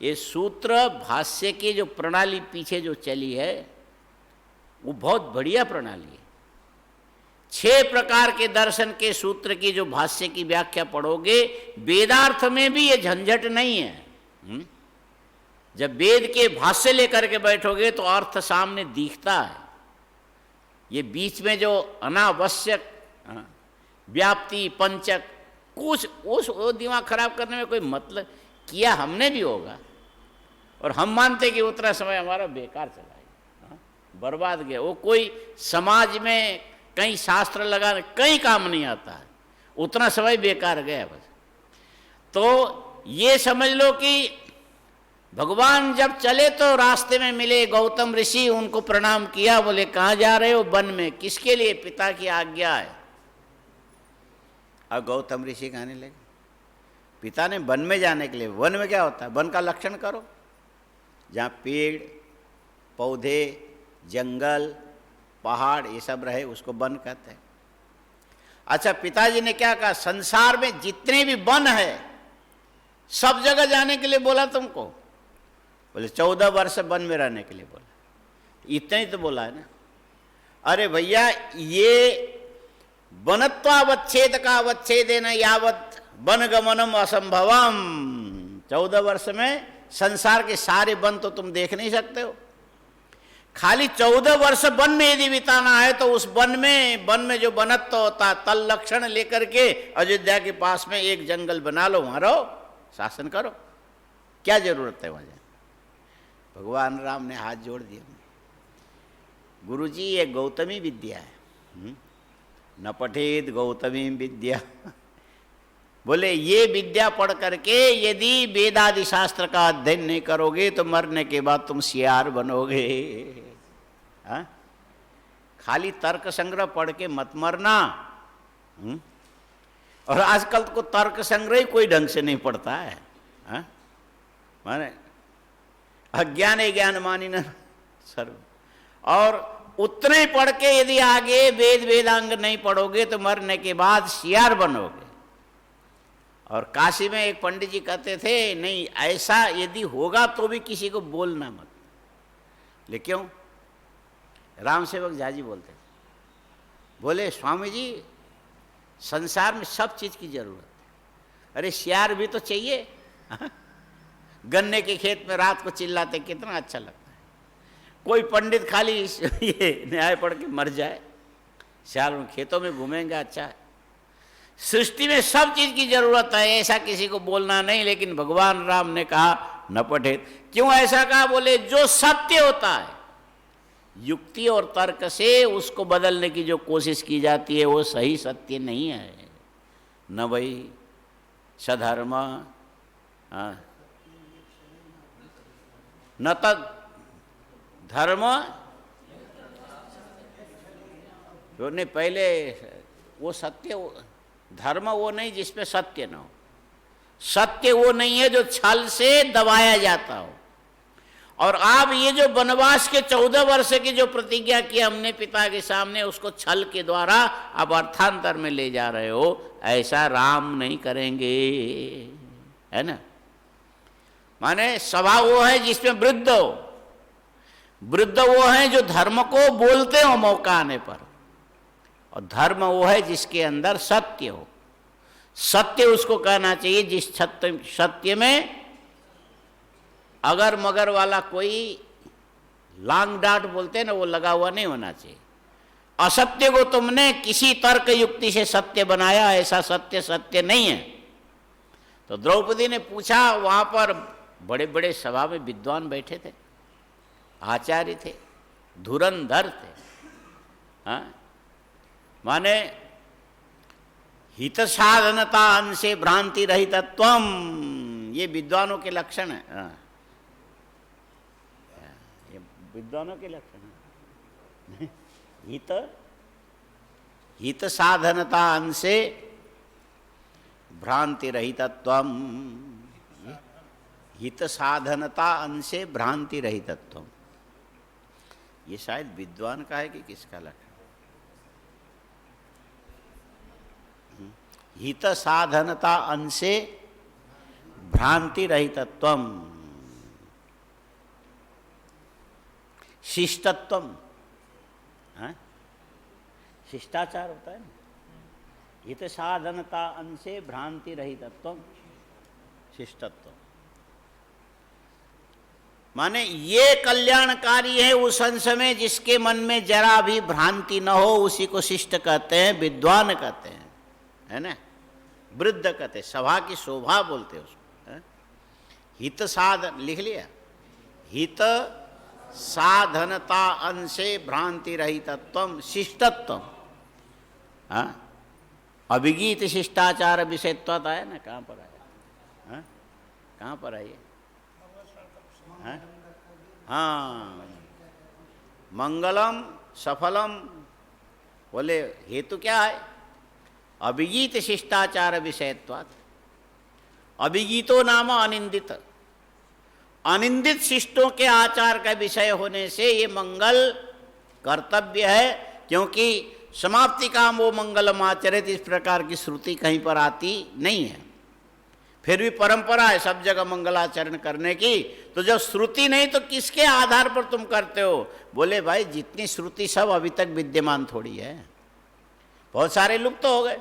ये सूत्र भाष्य की जो प्रणाली पीछे जो चली है वो बहुत बढ़िया प्रणाली है। 6 प्रकार के दर्शन के सूत्र की जो भाष्य की व्याख्या पढ़ोगे, वेदार्थ में भी ये झंझट नहीं है। जब वेद के भाष्य लेकर के बैठोगे तो अर्थ सामने दिखता है। ये बीच में जो अनावश्यक व्याप्ति पंचक कुछ वो दिमाग खराब करने में कोई मतलब, किया हमने भी होगा, और हम मानते कि उतना समय हमारा बेकार चला गया, बर्बाद गया। वो कोई समाज में कहीं शास्त्र लगाने कहीं काम नहीं आता है, उतना समय बेकार गया बस। तो ये समझ लो कि भगवान जब चले तो रास्ते में मिले गौतम ऋषि, उनको प्रणाम किया, बोले कहाँ जा रहे हो? वन में। किसके लिए? पिता की आज्ञा है। अब गौतम ऋषि कहने लगे, पिता ने वन में जाने के लिए, वन में क्या होता है? वन का लक्षण करो, जहाँ पेड़ पौधे जंगल पहाड़ ये सब रहे उसको वन कहते हैं। अच्छा, पिताजी ने क्या कहा? संसार में जितने भी वन है सब जगह जाने के लिए बोला तुमको? बोले 14 वर्ष वन में रहने के लिए बोला। इतना ही तो बोला है ना। अरे भैया, ये वनत्वावच्छेद का अवच्छेदेन यावत वन गमनम असंभवम। 14 वर्ष में संसार के सारे वन तो तुम देख नहीं सकते हो। खाली 14 वर्ष वन में यदि बिताना है तो उस वन में जो वनत्व होता है, तल लक्षण लेकर के अयोध्या के पास में एक जंगल बना लो, वहां रहो, शासन करो, क्या जरूरत है वहां? भगवान राम ने हाथ जोड़ दिया, गुरुजी ये गौतमी विद्या है, न पठेद गौतमी विद्या। बोले ये विद्या पढ़ करके यदि वेदादि शास्त्र का अध्ययन नहीं करोगे तो मरने के बाद तुम सियार बनोगे। हा? खाली तर्क संग्रह पढ़ के मत मरना। और आजकल को तर्क संग्रह ही कोई ढंग से नहीं पढ़ता है। हा? माने अज्ञान ज्ञान मानी न सर्व। और उतने ही पढ़ के यदि आगे वेद वेदांग नहीं पढ़ोगे तो मरने के बाद सियार बनोगे। और काशी में एक पंडित जी कहते थे, नहीं ऐसा यदि होगा तो भी किसी को बोलना मत। ले क्यों? राम सेवक झाजी बोलते थे, बोले स्वामी जी संसार में सब चीज की जरूरत है। अरे सियार भी तो चाहिए। गन्ने के खेत में रात को चिल्लाते कितना अच्छा लगता है। कोई पंडित खाली ये न्याय पढ़ के मर जाए, सियार में खेतों में घूमेंगे, अच्छा है। सृष्टि में सब चीज की जरूरत है, ऐसा किसी को बोलना नहीं। लेकिन भगवान राम ने कहा न पढ़े। क्यों ऐसा कहा? बोले जो सत्य होता है युक्ति और तर्क से उसको बदलने की जो कोशिश की जाती है वो सही सत्य नहीं है। न भाई सधर्म न तद धर्म, जो ने पहले वो सत्य, धर्म वो नहीं जिसमें सत्य न हो। सत्य वो नहीं है जो छल से दबाया जाता हो। और आप ये जो वनवास के 14 वर्ष की जो प्रतिज्ञा की हमने पिता के सामने, उसको छल के द्वारा आप अर्थांतर में ले जा रहे हो। ऐसा राम नहीं करेंगे, है ना। माने सभा वो है जिसमें वृद्ध हो, वृद्ध वो है जो धर्म को बोलते हो मौका आने पर, और धर्म वो है जिसके अंदर सत्य हो। सत्य उसको कहना चाहिए जिस सत्य में अगर मगर वाला कोई लांग डाट बोलते हैं ना, वो लगा हुआ नहीं होना चाहिए। असत्य को तुमने किसी तर्क युक्ति से सत्य बनाया, ऐसा सत्य सत्य नहीं है। तो द्रौपदी ने पूछा, वहां पर बड़े बड़े सभा में विद्वान बैठे थे, आचार्य थे, धुरंधर थे, हाँ, माने हित साधनता अंशे भ्रांति रहितत्वम, ये विद्वानों के लक्षण है। हाँ, ये विद्वानों के लक्षण है। हित साधनता अंशे भ्रांति रहितत्वम, हित साधनता अंशे भ्रांति रहितत्वम, ये शायद विद्वान का है कि किसका लक्षण? हित साधनता अंशे भ्रांति रहितत्वम, शिष्टत्वम, शिष्टाचार होता है ना, हित साधनता अंशे भ्रांति रहितत्वम, शिष्टत्व, माने ये कल्याणकारी है उस अंश में जिसके मन में जरा भी भ्रांति न हो, उसी को शिष्ट कहते हैं, विद्वान कहते हैं, है ना, वृद्ध कहते हैं, सभा की शोभा बोलते हैं उसको, है? हित साधन लिख लिया, हित साधनता अंशे भ्रांति रहितत्वम शिष्टत्वम, हाँ, अभिगीत शिष्टाचार विषयत्वात आया ना, कहाँ पर आया? हाँ, कहाँ पर आइए? हाँ, मंगलम सफलम, बोले हेतु क्या है? अभिगीत शिष्टाचार विषयत्वात्, अभिगीतो नाम अनिंदित, अनिंदित शिष्टों के आचार का विषय होने से ये मंगल कर्तव्य है, क्योंकि समाप्ति काम वो मंगलम आचरित, इस प्रकार की श्रुति कहीं पर आती नहीं है। फिर भी परंपरा है सब जगह मंगलाचरण करने की, तो जब श्रुति नहीं तो किसके आधार पर तुम करते हो? बोले भाई जितनी श्रुति सब अभी तक विद्यमान थोड़ी है, बहुत सारे लुप्त तो हो गए,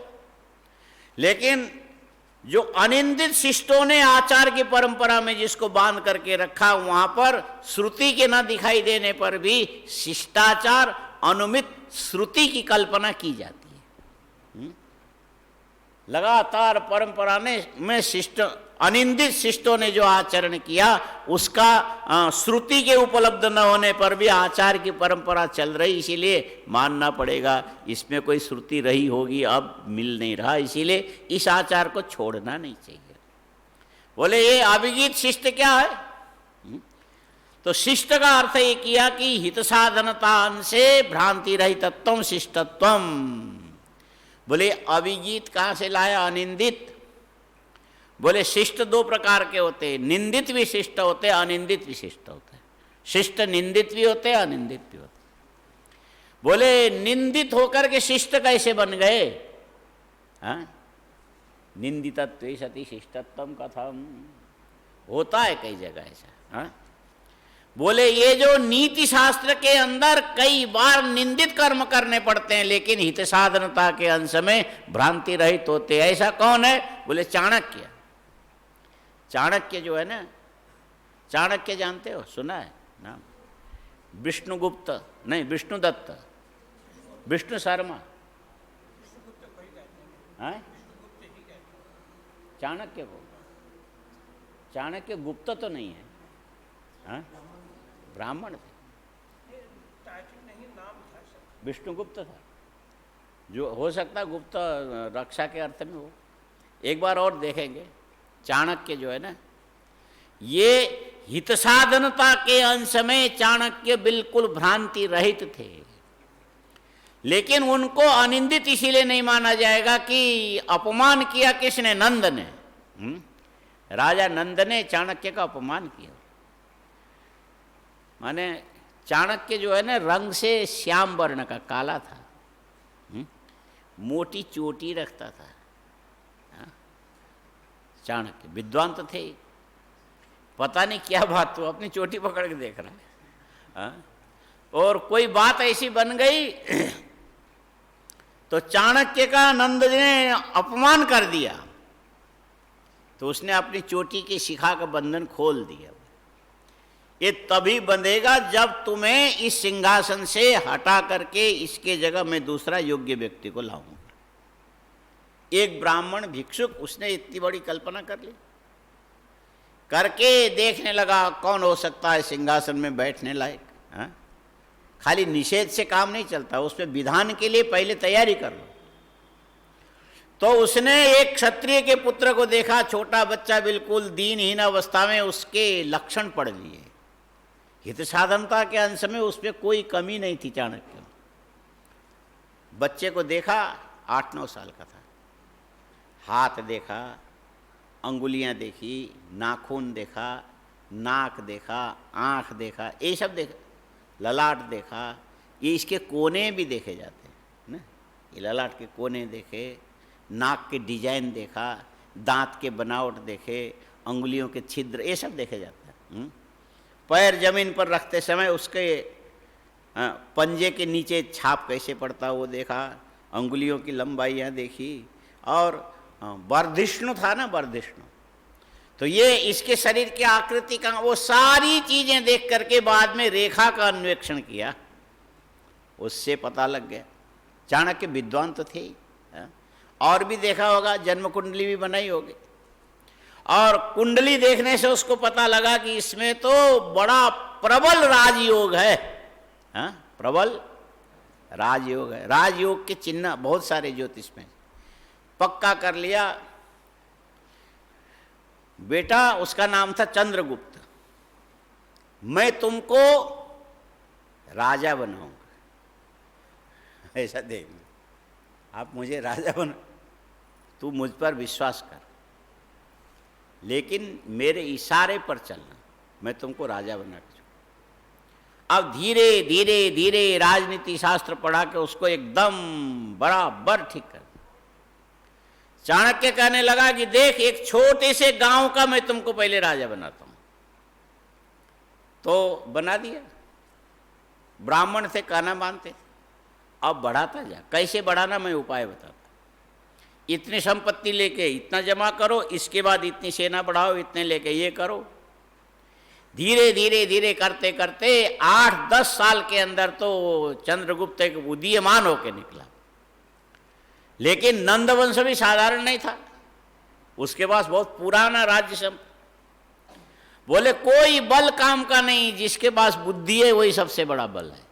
लेकिन जो अनिंदित शिष्टों ने आचार की परंपरा में जिसको बांध करके रखा, वहां पर श्रुति के न दिखाई देने पर भी शिष्टाचार अनुमित श्रुति की कल्पना की जाती है। लगातार परंपरा में शिष्ट अनिंदित शिष्टों ने जो आचरण किया उसका श्रुति के उपलब्ध न होने पर भी आचार की परंपरा चल रही, इसीलिए मानना पड़ेगा इसमें कोई श्रुति रही होगी, अब मिल नहीं रहा, इसीलिए इस आचार को छोड़ना नहीं चाहिए। बोले ये अभिगीत शिष्ट क्या है? तो शिष्ट का अर्थ ये किया कि हित साधनता अंशे भ्रांति रहितत्वम शिष्टत्वम। बोले अभिगीत कहाँ से लाया? अनिंदित। बोले शिष्ट दो प्रकार के होते हैं, निंदित भी शिष्ट होते हैं, अनिंदित भी शिष्ट होते हैं। शिष्ट निंदित भी होते हैं, अनिंदित भी होते हैं। बोले निंदित होकर के शिष्ट कैसे बन गए? हाँ, निंदितत्वे सति शिष्टत्वम कथम, होता है कई जगह ऐसा। हाँ, बोले ये जो नीति शास्त्र के अंदर कई बार निंदित कर्म करने पड़ते हैं, लेकिन हित साधनता के अंश में भ्रांति रहित होते हैं। ऐसा कौन है? बोले चाणक्य। चाणक्य जो है ना, चाणक्य जानते हो, सुना है नाम? विष्णुगुप्त नहीं, विष्णुदत्त, विष्णु शर्मा, हाँ? चाणक्य को, चाणक्य गुप्त तो नहीं है, हाँ? ब्राह्मण थे, विष्णुगुप्त था, जो हो सकता गुप्त रक्षा के अर्थ में हो। एक बार और देखेंगे। चाणक्य जो है ना, ये हित साधनता के अंश में चाणक्य बिल्कुल भ्रांति रहित थे, लेकिन उनको अनिंदित इसीलिए नहीं माना जाएगा कि अपमान किया किसने? नंद ने। राजा नंद ने चाणक्य का अपमान किया। माने चाणक्य जो है ना, रंग से श्याम वर्ण का, काला था, मोटी चोटी रखता था। चाणक्य विद्वान तो थे, पता नहीं क्या बात, तो अपनी चोटी पकड़ के देख रहा है। और कोई बात ऐसी बन गई तो चाणक्य का नंद ने अपमान कर दिया। तो उसने अपनी चोटी की शिखा का बंधन खोल दिया। ये तभी बंधेगा जब तुम्हें इस सिंहासन से हटा करके इसके जगह मैं दूसरा योग्य व्यक्ति को लाऊंगा। एक ब्राह्मण भिक्षुक, उसने इतनी बड़ी कल्पना कर ली, करके देखने लगा कौन हो सकता है सिंहासन में बैठने लायक। हाँ? खाली निषेध से काम नहीं चलता, उसमें विधान के लिए पहले तैयारी कर लो। तो उसने एक क्षत्रिय के पुत्र को देखा, छोटा बच्चा, बिल्कुल दीनहीन अवस्था में, उसके लक्षण पढ़ लिए। हित साधनता के अंश में उसमें कोई कमी नहीं थी। चाणक्य बच्चे को देखा, 8-9 साल का था। हाथ देखा, अंगुलियां देखी, नाखून देखा, नाक देखा, आँख देखा, ये सब देखा, ललाट देखा। ये इसके कोने भी देखे जाते हैं ना, ये ललाट के कोने देखे, नाक के डिजाइन देखा, दांत के बनावट देखे, अंगुलियों के छिद्र, ये सब देखे जाते हैं। पैर जमीन पर रखते समय उसके पंजे के नीचे छाप कैसे पड़ता वो देखा, अंगुलियों की लंबाइयाँ देखी, और वर्धिष्णु था ना, वर्धिष्णु, तो ये इसके शरीर की आकृति का, वो सारी चीजें देख करके बाद में रेखा का अन्वेषण किया, उससे पता लग गया। चाणक्य विद्वान तो थे ही, और भी देखा होगा, जन्म कुंडली भी बनाई होगी, और कुंडली देखने से उसको पता लगा कि इसमें तो बड़ा प्रबल राजयोग है। प्रबल राजयोग है। राजयोग के चिन्ह बहुत सारे ज्योतिष में, पक्का कर लिया। बेटा, उसका नाम था चंद्रगुप्त, मैं तुमको राजा बनाऊंगा, ऐसा देख, आप मुझे राजा बना, तू मुझ पर विश्वास कर, लेकिन मेरे इशारे पर चलना, मैं तुमको राजा बना के। अब धीरे धीरे धीरे राजनीति शास्त्र पढ़ा के उसको एकदम बराबर ठीक कर। चाणक्य कहने लगा कि देख, एक छोटे से गांव का मैं तुमको पहले राजा बनाता हूं। तो बना दिया। ब्राह्मण थे, कहना मानते थे। अब बढ़ाता जा, कैसे बढ़ाना मैं उपाय बताता। इतनी संपत्ति लेके इतना जमा करो, इसके बाद इतनी सेना बढ़ाओ, इतने लेके ये करो। धीरे धीरे धीरे करते करते 8-10 साल के अंदर तो चंद्रगुप्त एक उदीयमान होके निकला। लेकिन नंदवंश भी साधारण नहीं था, उसके पास बहुत पुराना राज्य सब। बोले कोई बल काम का नहीं, जिसके पास बुद्धि है वही सबसे बड़ा बल है।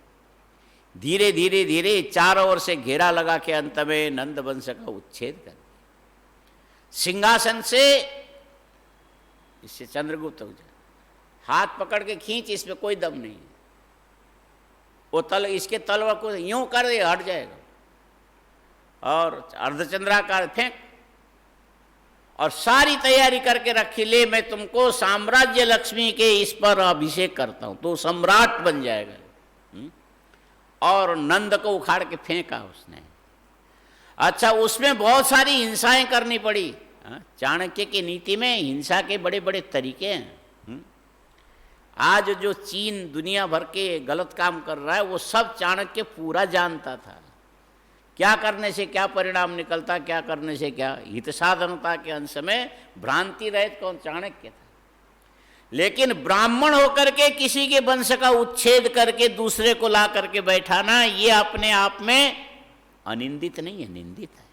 धीरे धीरे धीरे चारों ओर से घेरा लगा के अंत में नंदवंश का उच्छेद कर दिया। सिंहासन से इससे चंद्रगुप्त हो जाए, हाथ पकड़ के खींच, इसमें कोई दम नहीं है। वो इसके तलवा को यूं कर दे, हट जाएगा, और अर्धचंद्राकार फेंक, और सारी तैयारी करके रखी, ले मैं तुमको साम्राज्य लक्ष्मी के इस पर अभिषेक करता हूं, तो सम्राट बन जाएगा। और नंद को उखाड़ के फेंका उसने। अच्छा, उसमें बहुत सारी हिंसाएं करनी पड़ी। चाणक्य की नीति में हिंसा के बड़े बड़े तरीके हैं। आज जो चीन दुनिया भर के गलत काम कर रहा है, वो सब चाणक्य पूरा जानता था। क्या करने से क्या परिणाम निकलता, क्या करने से क्या हित साधनता के अंश में भ्रांति रहित कौन, चाणक्य था। लेकिन ब्राह्मण होकर के किसी के वंश का उच्छेद करके दूसरे को ला करके बैठाना, ये अपने आप में अनिंदित नहीं है, निंदित है।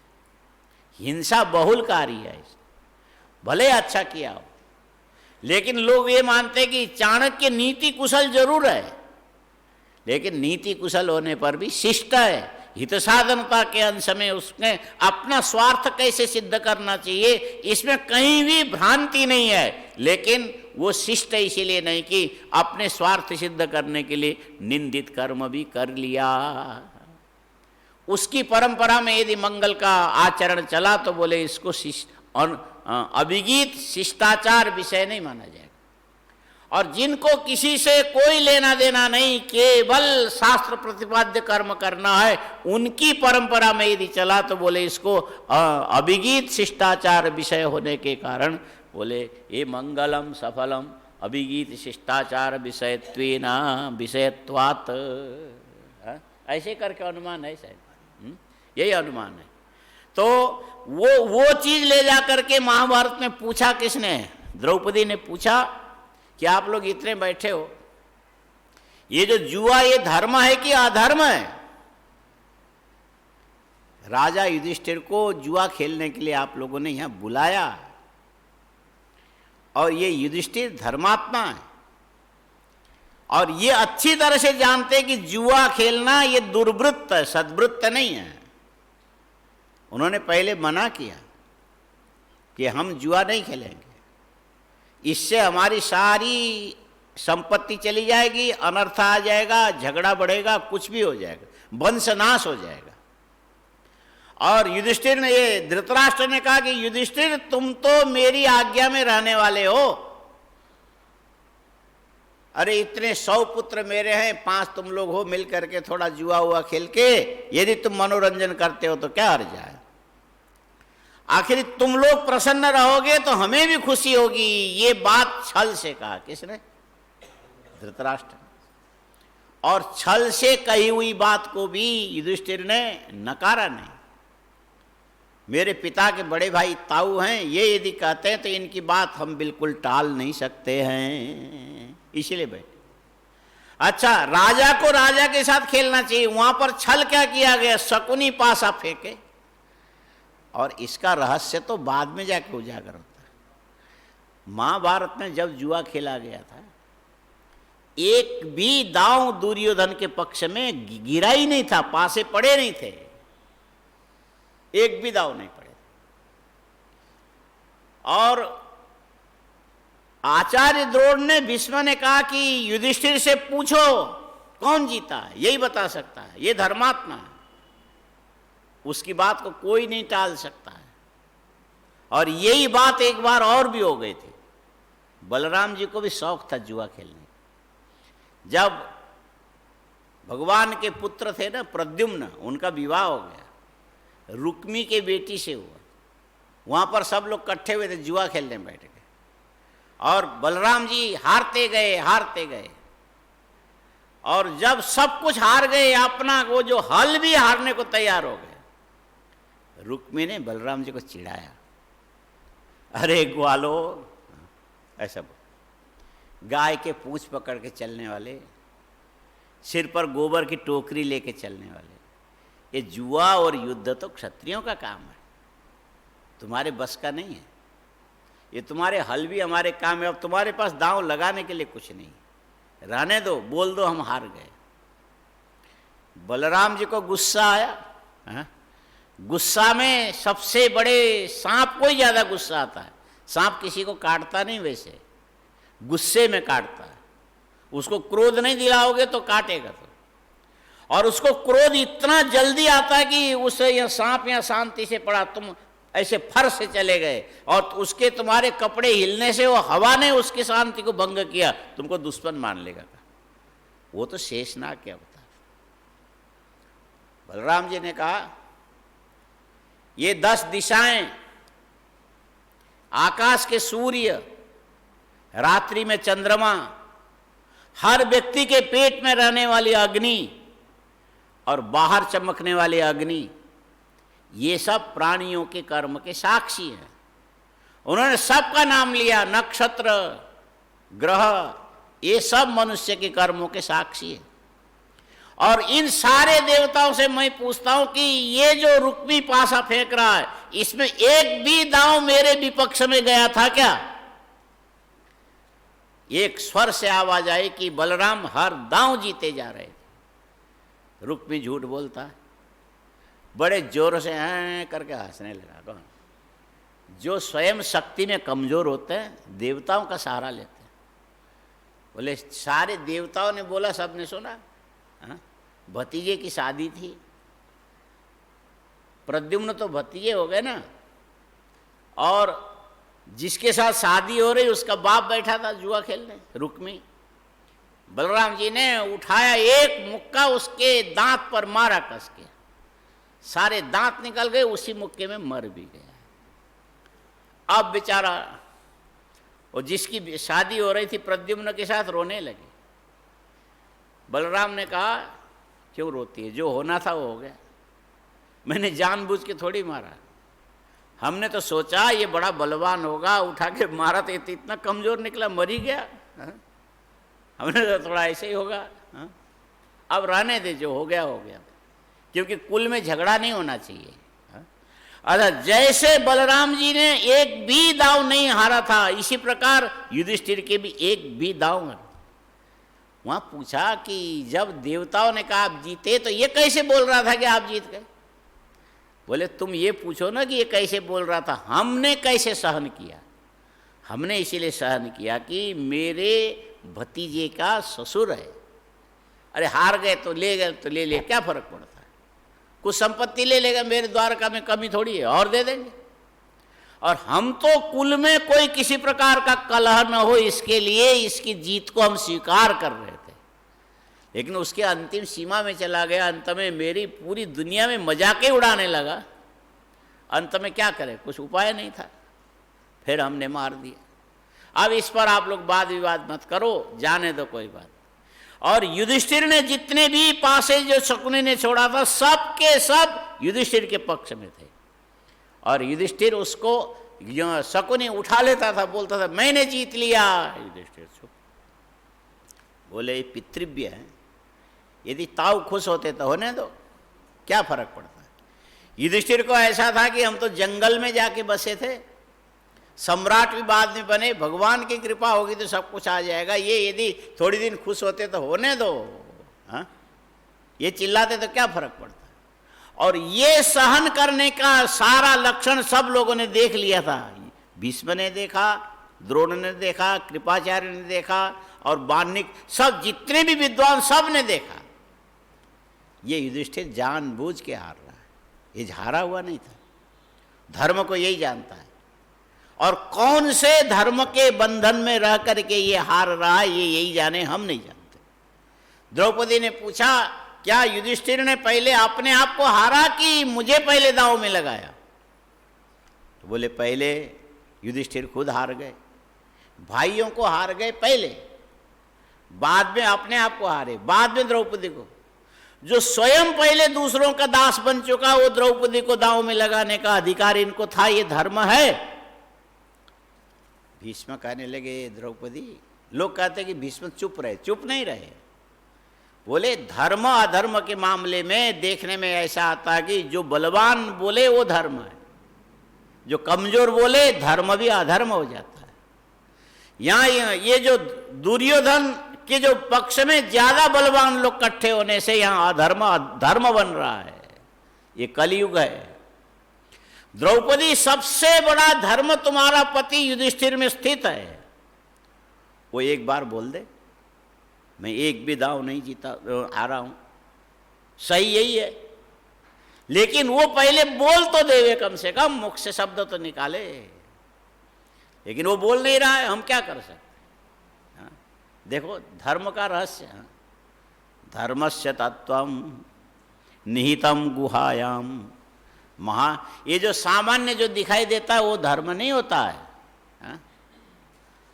हिंसा बहुलकारी है, भले अच्छा किया हो। लेकिन लोग ये मानते कि चाणक्य नीति कुशल जरूर है, लेकिन नीति कुशल होने पर भी शिष्ट है। हित साधनता के अंश में उसने अपना स्वार्थ कैसे सिद्ध करना चाहिए, इसमें कहीं भी भ्रांति नहीं है। लेकिन वो शिष्ट इसीलिए नहीं कि अपने स्वार्थ सिद्ध करने के लिए निंदित कर्म भी कर लिया। उसकी परंपरा में यदि मंगल का आचरण चला तो बोले इसको अभिगीत शिष्टाचार विषय नहीं माना जाएगा। और जिनको किसी से कोई लेना देना नहीं, केवल शास्त्र प्रतिपाद्य कर्म करना है, उनकी परंपरा में यदि चला तो बोले इसको अभिगीत शिष्टाचार विषय होने के कारण बोले ये मंगलम सफलम अभिगीत शिष्टाचार विषयत्वेन विषयत्वात्। ऐसे करके अनुमान है शायद, यही अनुमान है। तो वो चीज ले जा करके महाभारत में पूछा किसने? द्रौपदी ने पूछा कि आप लोग इतने बैठे हो, ये जो जुआ ये धर्म है कि अधर्म है? राजा युधिष्ठिर को जुआ खेलने के लिए आप लोगों ने यहां बुलाया, और ये युधिष्ठिर धर्मात्मा है और ये अच्छी तरह से जानते हैं कि जुआ खेलना ये दुर्वृत्त है, सद्वृत्त नहीं है। उन्होंने पहले मना किया कि हम जुआ नहीं खेलेंगे, इससे हमारी सारी संपत्ति चली जाएगी, अनर्थ आ जाएगा, झगड़ा बढ़ेगा, कुछ भी हो जाएगा, वंशनाश हो जाएगा। और युधिष्ठिर ने, ये धृतराष्ट्र ने कहा कि युधिष्ठिर तुम तो मेरी आज्ञा में रहने वाले हो, अरे इतने 100 पुत्र मेरे हैं, 5 तुम लोग हो, मिल करके थोड़ा जुआ हुआ खेल के यदि तुम मनोरंजन करते हो तो क्या हर्ज है? आखिर तुम लोग प्रसन्न रहोगे तो हमें भी खुशी होगी। ये बात छल से कहा। किसने? धृतराष्ट्र। और छल से कही हुई बात को भी युधिष्ठिर ने नकारा नहीं। मेरे पिता के बड़े भाई ताऊ हैं, ये यदि कहते हैं तो इनकी बात हम बिल्कुल टाल नहीं सकते हैं, इसलिए बैठे। अच्छा, राजा को राजा के साथ खेलना चाहिए, वहां पर छल क्या किया गया? शकुनी पासा फेंके। और इसका रहस्य तो बाद में जाके उजागर होता है। महाभारत में जब जुआ खेला गया था, एक भी दांव दुर्योधन के पक्ष में गिरा ही नहीं था, पासे पड़े नहीं थे, एक भी दांव नहीं पड़े। और आचार्य द्रोण ने, भीष्म ने कहा कि युधिष्ठिर से पूछो कौन जीता है, यही बता सकता है, ये धर्मात्मा है, उसकी बात को कोई नहीं टाल सकता है। और यही बात एक बार और भी हो गई थी। बलराम जी को भी शौक था जुआ खेलने। जब भगवान के पुत्र थे ना प्रद्युम्न, उनका विवाह हो गया, रुक्मी के बेटी से हुआ, वहां पर सब लोग इकट्ठे हुए थे, जुआ खेलने बैठ गए, और बलराम जी हारते गए हारते गए, और जब सब कुछ हार गए, अपना वो जो हल भी हारने को तैयार हो गए, रुक्मी ने बलराम जी को चिढ़ाया, अरे ग्वालो, ऐसा बोल, गाय के पूंछ पकड़ के चलने वाले, सिर पर गोबर की टोकरी लेके चलने वाले, ये जुआ और युद्ध तो क्षत्रियों का काम है, तुम्हारे बस का नहीं है। ये तुम्हारे हल भी हमारे काम है, अब तुम्हारे पास दांव लगाने के लिए कुछ नहीं, रहने दो, बोल दो हम हार गए। बलराम जी को गुस्सा आया। हा? गुस्सा में सबसे बड़े सांप को ही ज्यादा गुस्सा आता है। सांप किसी को काटता नहीं, वैसे गुस्से में काटता है, उसको क्रोध नहीं दिलाओगे तो काटेगा तो। और उसको क्रोध इतना जल्दी आता है कि उसे यह सांप यहाँ शांति से पड़ा, तुम ऐसे फर से चले गए, और उसके तुम्हारे कपड़े हिलने से वो हवा ने उसकी शांति को भंग किया, तुमको दुश्मन मान लेगा। वो तो शेषनाग क्या होता। बलराम जी ने कहा ये 10 दिशाएं, आकाश के सूर्य, रात्रि में चंद्रमा, हर व्यक्ति के पेट में रहने वाली अग्नि और बाहर चमकने वाली अग्नि, ये सब प्राणियों के कर्म के साक्षी हैं। उन्होंने सबका नाम लिया, नक्षत्र, ग्रह, ये सब मनुष्य के कर्मों के साक्षी है। और इन सारे देवताओं से मैं पूछता हूं कि ये जो रुक्मी पासा फेंक रहा है, इसमें एक भी दांव मेरे विपक्ष में गया था क्या? एक स्वर से आवाज आई कि बलराम हर दांव जीते जा रहे थे। रुक्मी झूठ बोलता है, बड़े जोर से हैं करके हंसने लगा। कौन? जो स्वयं शक्ति में कमजोर होते हैं, देवताओं का सहारा लेते हैं। बोले सारे देवताओं ने बोला, सबने सुना। भतीजे की शादी थी, प्रद्युम्न तो भतीजे हो गए ना, और जिसके साथ शादी हो रही उसका बाप बैठा था जुआ खेलने, रुक्मी। बलराम जी ने उठाया, एक मुक्का उसके दांत पर मारा कस के, सारे दांत निकल गए, उसी मुक्के में मर भी गया। अब बेचारा वो जिसकी शादी हो रही थी प्रद्युम्न के साथ रोने लगी। बलराम ने कहा क्यों रोती है, जो होना था वो हो गया। मैंने जानबूझ के थोड़ी मारा। हमने तो सोचा ये बड़ा बलवान होगा, उठा के मारा तो इतना कमजोर निकला, मर ही गया। हमने तो थोड़ा ऐसे ही होगा। अब रहने दे, जो हो गया हो गया, क्योंकि कुल में झगड़ा नहीं होना चाहिए। अतः जैसे बलराम जी ने एक भी दांव नहीं हारा था, इसी प्रकार युधिष्ठिर के भी एक भी दांव। वहां पूछा कि जब देवताओं ने कहा आप जीते तो ये कैसे बोल रहा था कि आप जीत गए? बोले तुम ये पूछो ना कि ये कैसे बोल रहा था, हमने कैसे सहन किया। हमने इसीलिए सहन किया कि मेरे भतीजे का ससुर है। अरे हार गए तो ले गए तो ले ले, क्या फर्क पड़ता है? कुछ संपत्ति ले लेगा, मेरे द्वारका में कमी थोड़ी है, और दे देंगे। और हम तो कुल में कोई किसी प्रकार का कलह न हो, इसके लिए इसकी जीत को हम स्वीकार कर रहे थे। लेकिन उसके अंतिम सीमा में चला गया, अंत में मेरी पूरी दुनिया में मजाके उड़ाने लगा। अंत में क्या करे, कुछ उपाय नहीं था, फिर हमने मार दिया। अब इस पर आप लोग वाद विवाद मत करो, जाने दो, कोई बात। और युधिष्ठिर ने जितने भी पासे जो शकुनी ने छोड़ा था, सब के सब युधिष्ठिर के पक्ष में थे। और युधिष्ठिर उसको शकुनी उठा लेता था, बोलता था मैंने जीत लिया। युधिष्ठिर चुप। बोले ये पितृव्य है, यदि ताऊ खुश होते तो होने दो, क्या फर्क पड़ता है। युधिष्ठिर को ऐसा था कि हम तो जंगल में जाके बसे थे, सम्राट भी बाद में बने, भगवान की कृपा होगी तो सब कुछ आ जाएगा। ये यदि थोड़ी दिन खुश होते तो होने दो, हाँ, ये चिल्लाते तो क्या फर्क पड़ता। और ये सहन करने का सारा लक्षण सब लोगों ने देख लिया था। भीष्म ने देखा, द्रोण ने देखा, कृपाचार्य ने देखा, और वाल्मीकि, सब जितने भी विद्वान सब ने देखा। ये युधिष्ठिर जानबूझ के हार रहा है, ये हारा हुआ नहीं था। धर्म को यही जानता है। और कौन से धर्म के बंधन में रह करके ये हार रहा है, ये यही जाने, हम नहीं जानते। द्रौपदी ने पूछा क्या युधिष्ठिर ने पहले अपने आप को हारा कि मुझे पहले दांव में लगाया? तो बोले पहले युधिष्ठिर खुद हार गए, भाइयों को हार गए पहले, बाद में अपने आप को हारे, बाद में द्रौपदी को। जो स्वयं पहले दूसरों का दास बन चुका, वो द्रौपदी को दांव में लगाने का अधिकार इनको था। ये धर्म है। भीष्म कहने लगे द्रौपदी, लोग कहते कि भीष्म चुप रहे, चुप नहीं रहे। बोले धर्म अधर्म के मामले में देखने में ऐसा आता है कि जो बलवान बोले वो धर्म है, जो कमजोर बोले धर्म भी अधर्म हो जाता है। यहाँ ये जो दुर्योधन के जो पक्ष में ज्यादा बलवान लोग इकट्ठे होने से यहाँ अधर्म धर्म बन रहा है। ये कलयुग है। द्रौपदी सबसे बड़ा धर्म तुम्हारा पति युधिष्ठिर में स्थित है, वो एक बार बोल दे मैं एक भी दांव नहीं जीता आ रहा हूं, सही यही है। लेकिन वो पहले बोल तो देवे, कम से कम मुख से शब्द तो निकाले। लेकिन वो बोल नहीं रहा है, हम क्या कर सकते। हाँ? देखो धर्म का रहस्य, हाँ? धर्मस्य तत्वम निहितम गुहायाम महा। ये जो सामान्य जो दिखाई देता है वो धर्म नहीं होता है। हाँ?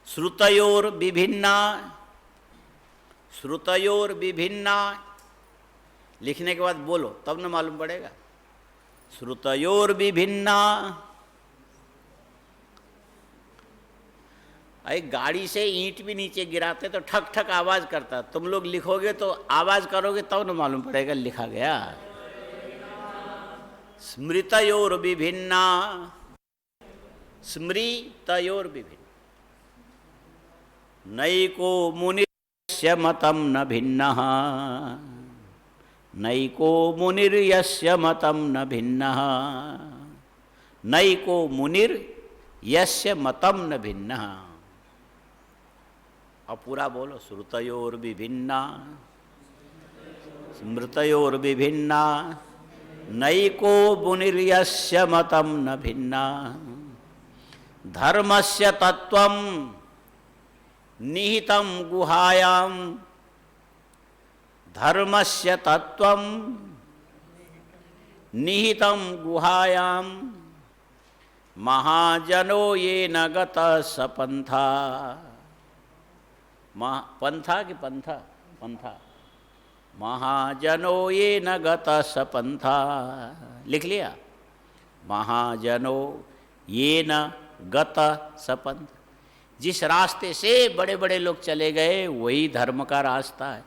श्रुतयोर विभिन्ना, श्रुतयोर विभिन्ना लिखने के बाद बोलो तब न मालूम पड़ेगा। श्रुतयोर विभिन्ना। अरे गाड़ी से ईंट भी नीचे गिराते तो ठक ठक आवाज करता, तुम लोग लिखोगे तो आवाज करोगे तब न मालूम पड़ेगा लिखा गया। स्मृतयोर विभिन्ना, स्मृतयोर विभिन्न। नैको मुनिर्यस्य मतम न भिन्नः, नैको मुनिर्यस्य मतम न भिन्नः, नैको मुनिर्यस्य मतम न भिन्नः। अब पूरा बोलो। श्रुतयोर विभिन्ना, स्मृतयोर विभिन्ना, नैको मुनिर्यस्य मतम न भिन्ना, धर्मस्य तत्वम निहितम गुहायाम, धर्मस्य तत्वम निहितम गुहायाम, महाजनो ये न गत सपंथा। पंथा कि पंथा? पंथा। महाजनो ये न गत सपंथा, लिख लिया, महाजनो ये न गत सपंथ, जिस रास्ते से बड़े बड़े लोग चले गए वही धर्म का रास्ता है।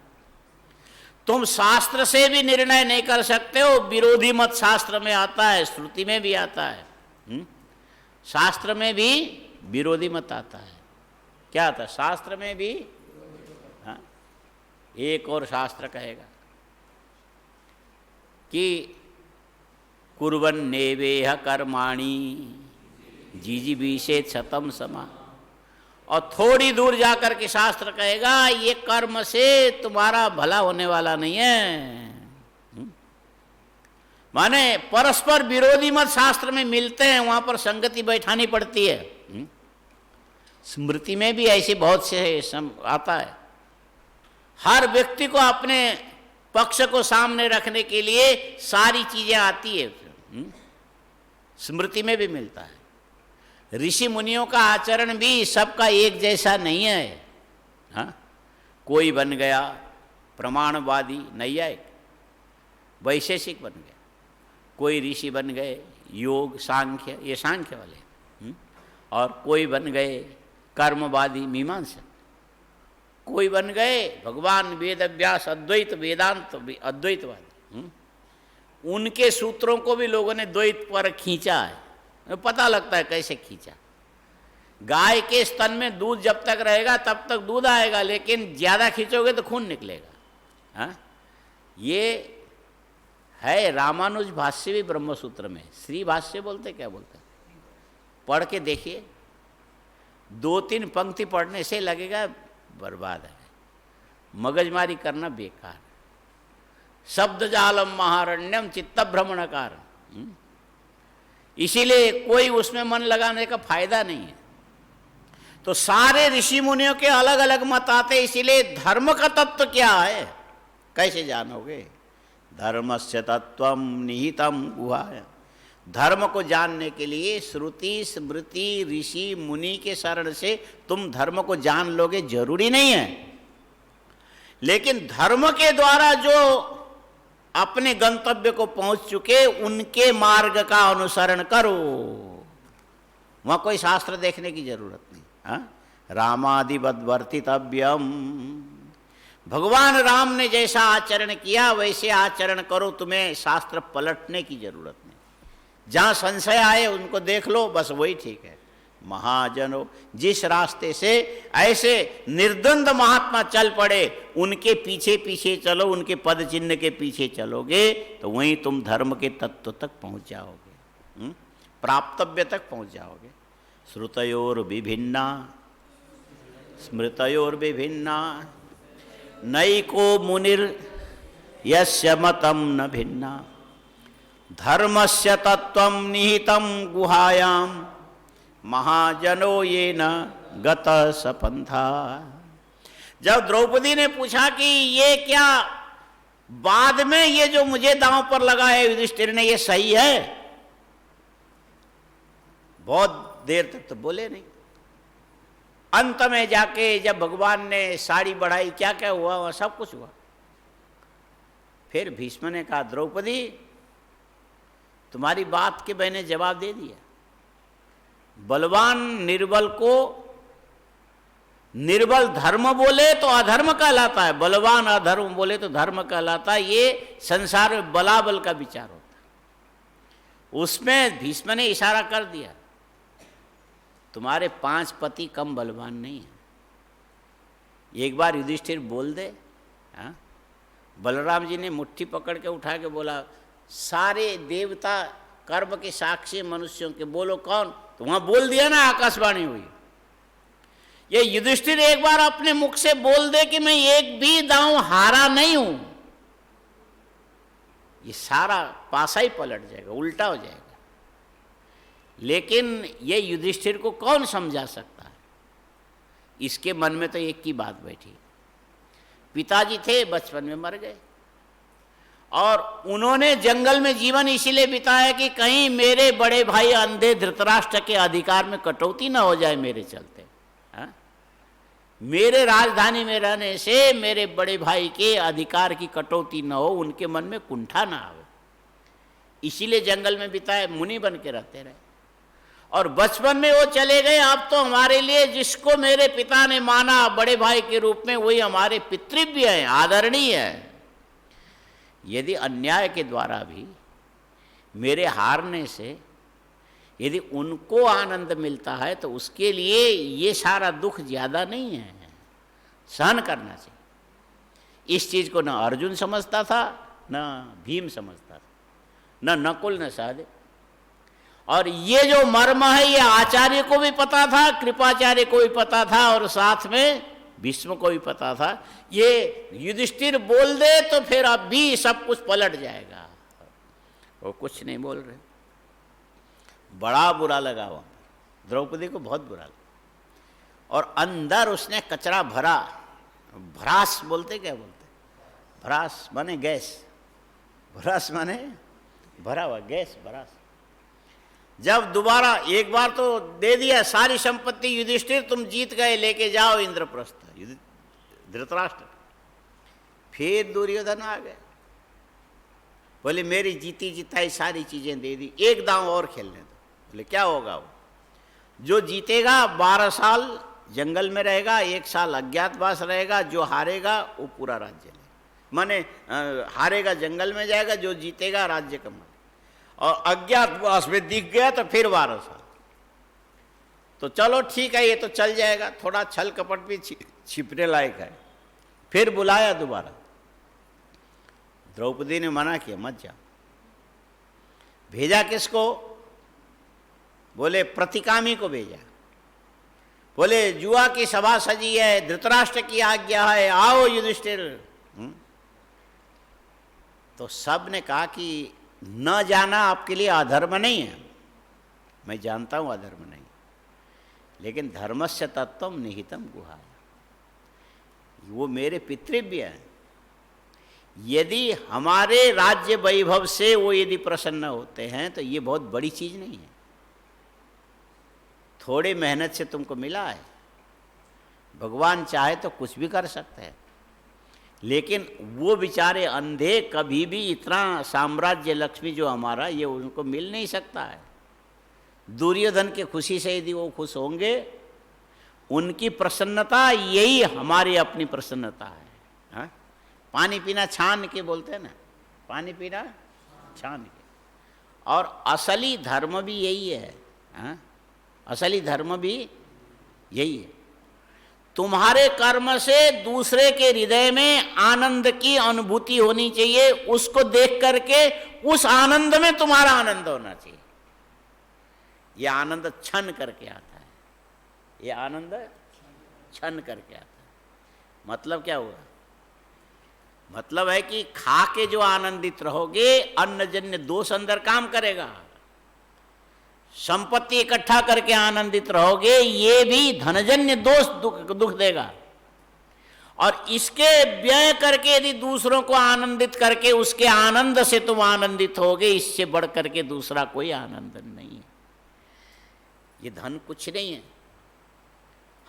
तुम शास्त्र से भी निर्णय नहीं कर सकते हो, विरोधी मत शास्त्र में आता है, श्रुति में भी आता है। शास्त्र में भी विरोधी मत आता है। क्या आता है शास्त्र में भी? हाँ, एक और शास्त्र कहेगा कि कुर्वन् नेवेह कर्माणि जीजीविषेत् शतम् समा, और थोड़ी दूर जाकर के शास्त्र कहेगा ये कर्म से तुम्हारा भला होने वाला नहीं है। माने परस्पर विरोधी मत शास्त्र में मिलते हैं, वहां पर संगति बैठानी पड़ती है। स्मृति में भी ऐसे बहुत से आता है। हर व्यक्ति को अपने पक्ष को सामने रखने के लिए सारी चीजें आती है, स्मृति में भी मिलता है। ऋषि मुनियों का आचरण भी सबका एक जैसा नहीं है। हाँ, कोई बन गया प्रमाणवादी नैयायिक, वैशेषिक बन गया, कोई ऋषि बन गए योग सांख्य, ये सांख्य वाले, और कोई बन गए कर्मवादी मीमांसक, कोई बन गए भगवान वेद व्यास अद्वैत वेदांत अद्वैतवादी। उनके सूत्रों को भी लोगों ने द्वैत पर खींचा है। पता लगता है कैसे खींचा। गाय के स्तन में दूध जब तक रहेगा तब तक दूध आएगा, लेकिन ज्यादा खींचोगे तो खून निकलेगा। हाँ, ये है रामानुज भाष्य भी ब्रह्मसूत्र में, श्री भाष्य बोलते क्या बोलते, पढ़ के देखिए। 2-3 पंक्ति पढ़ने से लगेगा बर्बाद है, मगजमारी करना बेकार। शब्द जालम महारण्यम चित्त भ्रमण कारण, इसीलिए कोई उसमें मन लगाने का फायदा नहीं है। तो सारे ऋषि मुनियों के अलग अलग मत आते, इसीलिए धर्म का तत्व क्या है कैसे जानोगे? धर्मस्य तत्वम निहितम गुहाय। धर्म को जानने के लिए श्रुति स्मृति ऋषि मुनि के शरण से तुम धर्म को जान लोगे जरूरी नहीं है, लेकिन धर्म के द्वारा जो अपने गंतव्य को पहुंच चुके उनके मार्ग का अनुसरण करो। वहां कोई शास्त्र देखने की जरूरत नहीं। हाँ, रामादिवद वर्तितव्यम, भगवान राम ने जैसा आचरण किया वैसे आचरण करो, तुम्हें शास्त्र पलटने की जरूरत नहीं। जहां संशय आए उनको देख लो, बस वही ठीक है। महाजनों, जिस रास्ते से ऐसे निर्द्वंद महात्मा चल पड़े उनके पीछे पीछे चलो, उनके पद चिन्ह के पीछे चलोगे तो वहीं तुम धर्म के तत्व तक पहुंच जाओगे, प्राप्तव्य तक पहुंच जाओगे। श्रुतयोर विभिन्ना स्मृतयोर विभिन्ना नैको मुनिर यस्य मतम न भिन्ना, धर्मस्य तत्वं निहितं गुहायाम महाजनो ये न गत सपंथा। जब द्रौपदी ने पूछा कि ये क्या बाद में ये जो मुझे दांव पर लगा है युधिष्ठिर ने, ये सही है, बहुत देर तक तो बोले नहीं। अंत में जाके जब भगवान ने साड़ी बढ़ाई, क्या क्या हुआ वह सब कुछ हुआ। फिर भीष्म ने कहा द्रौपदी तुम्हारी बात के मैंने जवाब दे दिया। बलवान निर्बल को निर्बल धर्म बोले तो अधर्म कहलाता है, बलवान अधर्म बोले तो धर्म कहलाता है। ये संसार में बलाबल का विचार होता है। उसमें भीष्म ने इशारा कर दिया तुम्हारे 5 पति कम बलवान नहीं है। एक बार युधिष्ठिर बोल दे, हाँ, बलराम जी ने मुट्ठी पकड़ के उठा के बोला सारे देवता कर्म के साक्षी मनुष्यों के, बोलो कौन? तो वहां बोल दिया ना, आकाशवाणी हुई। ये युधिष्ठिर एक बार अपने मुख से बोल दे कि मैं एक भी दांव हारा नहीं हूं, ये सारा पासा ही पलट जाएगा, उल्टा हो जाएगा। लेकिन ये युधिष्ठिर को कौन समझा सकता है? इसके मन में तो एक ही बात बैठी, पिताजी थे बचपन में मर गए और उन्होंने जंगल में जीवन इसीलिए बिताया कि कहीं मेरे बड़े भाई अंधे धृतराष्ट्र के अधिकार में कटौती ना हो जाए मेरे चलते। हाँ? मेरे राजधानी में रहने से मेरे बड़े भाई के अधिकार की कटौती न हो, उनके मन में कुंठा ना आवे, इसीलिए जंगल में बिताए, मुनि बन के रहते रहे। और बचपन में वो चले गए, अब तो हमारे लिए जिसको मेरे पिता ने माना बड़े भाई के रूप में, वही हमारे पितृव्य हैं, आदरणीय है। यदि अन्याय के द्वारा भी मेरे हारने से यदि उनको आनंद मिलता है तो उसके लिए ये सारा दुख ज़्यादा नहीं है, सहन करना चाहिए। इस चीज़ को न अर्जुन समझता था, न भीम समझता था, न नकुल न सहदेव। और ये जो मर्म है ये आचार्य को भी पता था, कृपाचार्य को भी पता था, और साथ में भीष्म को भी पता था। ये युधिष्ठिर बोल दे तो फिर अब भी सब कुछ पलट जाएगा, वो कुछ नहीं बोल रहे। बड़ा बुरा लगा वहाँ पर, द्रौपदी को बहुत बुरा लगा। और अंदर उसने कचरा भरा, भ्रास बोलते, क्या बोलते, भ्रास माने गैस, भ्रास माने भरा हुआ गैस, भ्रास। जब दोबारा एक बार तो दे दिया सारी संपत्ति, युधिष्ठिर तुम जीत गए, लेके जाओ इंद्रप्रस्थ, धृतराष्ट्र। फिर दुर्योधन आ गए, बोले मेरी जीती जिताई सारी चीजें दे दी, एक दांव और खेलने दो। बोले क्या होगा? वो जो जीतेगा 12 साल जंगल में रहेगा, 1 साल अज्ञातवास रहेगा, जो हारेगा वो पूरा राज्य लेगा। माने हारेगा जंगल में जाएगा, जो जीतेगा राज्य कमाएगा। और अज्ञातवास में दिख गया तो फिर 12 साल। तो चलो ठीक है, ये तो चल जाएगा, थोड़ा छल कपट भी छिपने लायक है। फिर बुलाया दोबारा, द्रौपदी ने मना किया, मत जाओ। भेजा किसको? बोले प्रतिकामी को भेजा। बोले जुआ की सभा सजी है, धृतराष्ट्र की आज्ञा है, आओ युधिष्ठिर। तो सब ने कहा कि न जाना आपके लिए अधर्म नहीं है, मैं जानता हूं अधर्म नहीं, लेकिन धर्मस्य तत्वम निहितम गुहा, वो मेरे पितृव्य हैं। यदि हमारे राज्य वैभव से वो यदि प्रसन्न होते हैं तो ये बहुत बड़ी चीज नहीं है, थोड़ी मेहनत से तुमको मिला है। भगवान चाहे तो कुछ भी कर सकते हैं, लेकिन वो बेचारे अंधे कभी भी इतना साम्राज्य लक्ष्मी जो हमारा, ये उनको मिल नहीं सकता है। दुर्योधन के खुशी से यदि वो खुश होंगे, उनकी प्रसन्नता यही हमारी अपनी प्रसन्नता है। हा? पानी पीना छान के बोलते हैं ना, पानी पीना छान के। और असली धर्म भी यही है। हा? असली धर्म भी यही है। तुम्हारे कर्म से दूसरे के हृदय में आनंद की अनुभूति होनी चाहिए, उसको देख करके उस आनंद में तुम्हारा आनंद होना चाहिए। यह आनंद क्षण करके आता है, यह आनंद क्षण करके आता है। मतलब क्या हुआ? मतलब है कि खा के जो आनंदित रहोगे, अन्नजन्य दोष अंदर काम करेगा। संपत्ति इकट्ठा करके आनंदित रहोगे, ये भी धनजन्य दोष दुख देगा। और इसके व्यय करके यदि दूसरों को आनंदित करके उसके आनंद से तुम आनंदित होगे, इससे बढ़ करके दूसरा कोई आनंद नहीं है। ये धन कुछ नहीं है।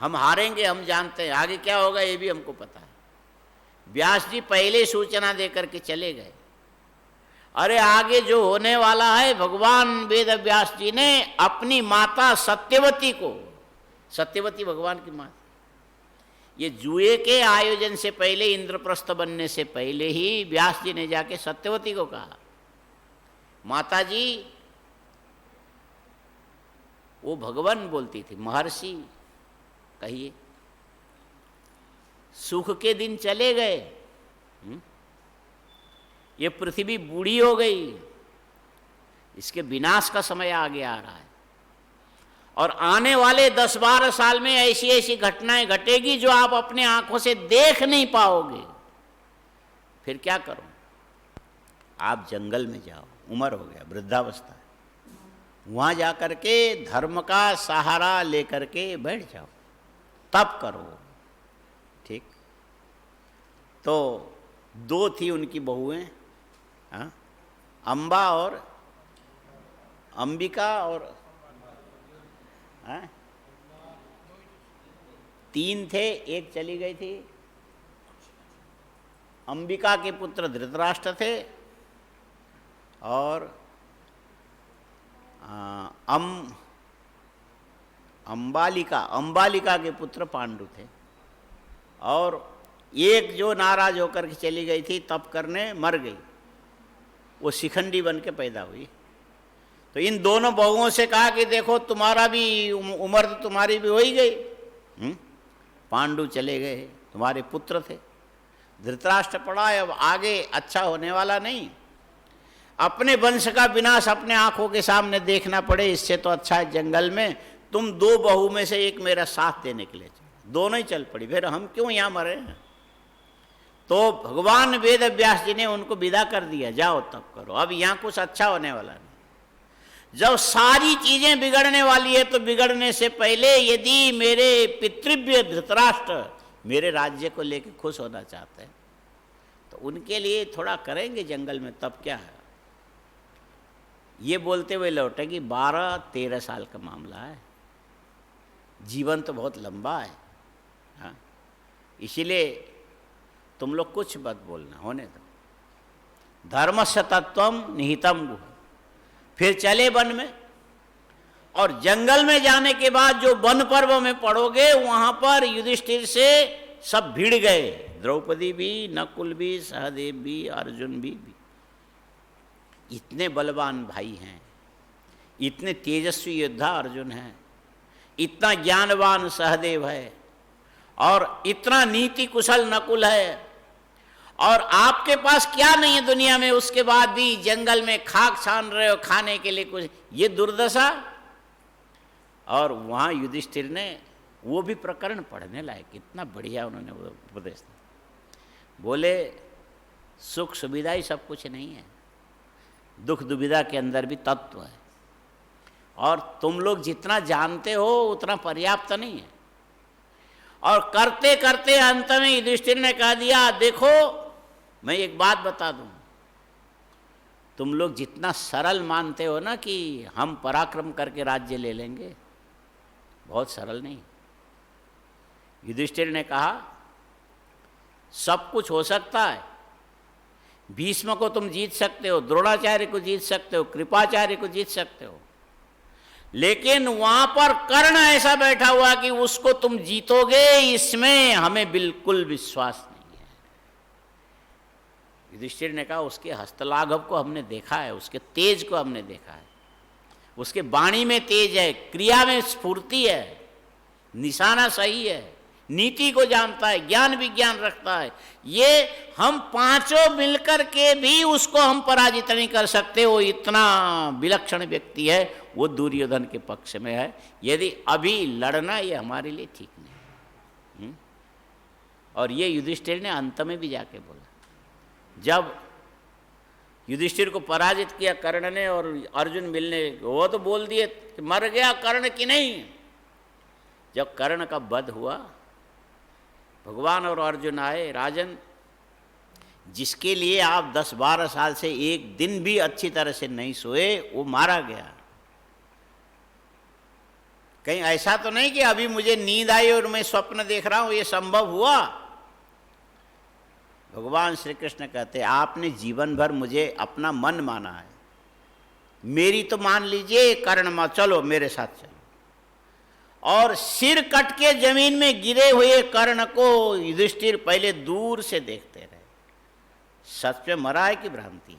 हम हारेंगे, हम जानते हैं, आगे क्या होगा ये भी हमको पता है। व्यास जी पहले सूचना देकर के चले गए, अरे आगे जो होने वाला है, भगवान वेद व्यास जी ने अपनी माता सत्यवती को, सत्यवती भगवान की माता, ये जुए के आयोजन से पहले, इंद्रप्रस्थ बनने से पहले ही व्यास जी ने जाके सत्यवती को कहा, माता जी, वो भगवान बोलती थी, महर्षि कहिए, सुख के दिन चले गए, ये पृथ्वी बूढ़ी हो गई, इसके विनाश का समय आगे आ रहा है, और आने वाले 10-12 साल में ऐसी ऐसी घटनाएं घटेगी जो आप अपने आंखों से देख नहीं पाओगे। फिर क्या करो? आप जंगल में जाओ, उम्र हो गया, वृद्धावस्था है, वहां जाकर के धर्म का सहारा लेकर के बैठ जाओ, तब करो। ठीक? तो 2 थी उनकी बहुएं, अंबा और अंबिका, और 3 थे, एक चली गई थी। अंबिका के पुत्र धृतराष्ट्र थे और अंबालिका के पुत्र पांडु थे। और एक जो नाराज होकर के चली गई थी तप करने, मर गई, वो शिखंडी बन के पैदा हुई। तो इन दोनों बहुओं से कहा कि देखो तुम्हारा भी उम्र तो तुम्हारी भी हो ही गई, पांडु चले गए, तुम्हारे पुत्र थे। धृतराष्ट्र पड़ा, अब आगे अच्छा होने वाला नहीं, अपने वंश का विनाश अपने आंखों के सामने देखना पड़े, इससे तो अच्छा है जंगल में तुम 2 बहू में से एक मेरा साथ देने के लिए चलो। दोनों ही चल पड़ी, फिर हम क्यों यहाँ मरे हैं। तो भगवान वेद व्यास जी ने उनको विदा कर दिया, जाओ तब करो, अब यहाँ कुछ अच्छा होने वाला नहीं। जब सारी चीजें बिगड़ने वाली है तो बिगड़ने से पहले यदि मेरे पितृव्य धृतराष्ट्र मेरे राज्य को लेकर खुश होना चाहते हैं तो उनके लिए थोड़ा करेंगे जंगल में, तब क्या है। ये बोलते हुए लौटे कि 12-13 साल का मामला है, जीवन तो बहुत लंबा है। हाँ, इसीलिए तुम लोग कुछ मत बोलना, होने दो। धर्मस्य तत्वम निहितम गुह। फिर चले वन में, और जंगल में जाने के बाद जो वन पर्व में पढ़ोगे वहां पर युधिष्ठिर से सब भिड़ गए, द्रौपदी भी, नकुल भी, सहदेव भी, अर्जुन भी। इतने बलवान भाई हैं, इतने तेजस्वी योद्धा अर्जुन हैं, इतना ज्ञानवान सहदेव है, और इतना नीति कुशल नकुल है, और आपके पास क्या नहीं है दुनिया में, उसके बाद भी जंगल में खाक छान रहे हो खाने के लिए कुछ, ये दुर्दशा। और वहाँ युधिष्ठिर ने वो भी प्रकरण पढ़ने लायक, कितना बढ़िया उन्होंने वो उपदेश दिया। बोले सुख सुविधा ही सब कुछ नहीं है, दुख दुविधा के अंदर भी तत्व है, और तुम लोग जितना जानते हो उतना पर्याप्त नहीं है। और करते करते अंत में युधिष्ठिर ने कह दिया, देखो मैं एक बात बता दूं, तुम लोग जितना सरल मानते हो ना कि हम पराक्रम करके राज्य ले लेंगे, बहुत सरल नहीं। युधिष्ठिर ने कहा सब कुछ हो सकता है, भीष्म को तुम जीत सकते हो, द्रोणाचार्य को जीत सकते हो, कृपाचार्य को जीत सकते हो, लेकिन वहां पर कर्ण ऐसा बैठा हुआ कि उसको तुम जीतोगे, इसमें हमें बिल्कुल विश्वास नहीं है। युधिष्ठिर ने कहा उसके हस्तलाघव को हमने देखा है, उसके तेज को हमने देखा है, उसके वाणी में तेज है, क्रिया में स्फूर्ति है, निशाना सही है, नीति को जानता है, ज्ञान विज्ञान रखता है। ये हम पांचों मिलकर के भी उसको हम पराजित नहीं कर सकते, वो इतना विलक्षण व्यक्ति है, वो दुर्योधन के पक्ष में है। यदि अभी लड़ना ये हमारे लिए ठीक नहीं। और ये युधिष्ठिर ने अंत में भी जाके बोला, जब युधिष्ठिर को पराजित किया कर्ण ने और अर्जुन मिलने, वो तो बोल दिए कि मर गया कर्ण की नहीं। जब कर्ण का वध हुआ, भगवान और अर्जुन आए, राजन जिसके लिए आप 10-12 साल से एक दिन भी अच्छी तरह से नहीं सोए, वो मारा गया। कहीं ऐसा तो नहीं कि अभी मुझे नींद आई और मैं स्वप्न देख रहा हूं, ये संभव हुआ? भगवान श्री कृष्ण कहते आपने जीवन भर मुझे अपना मन माना है, मेरी तो मान लीजिए कर्ण मां, चलो मेरे साथ चलो। और सिर कट के जमीन में गिरे हुए कर्ण को युधिष्ठिर पहले दूर से देखते रहे, सच में मरा है कि भ्रांति है।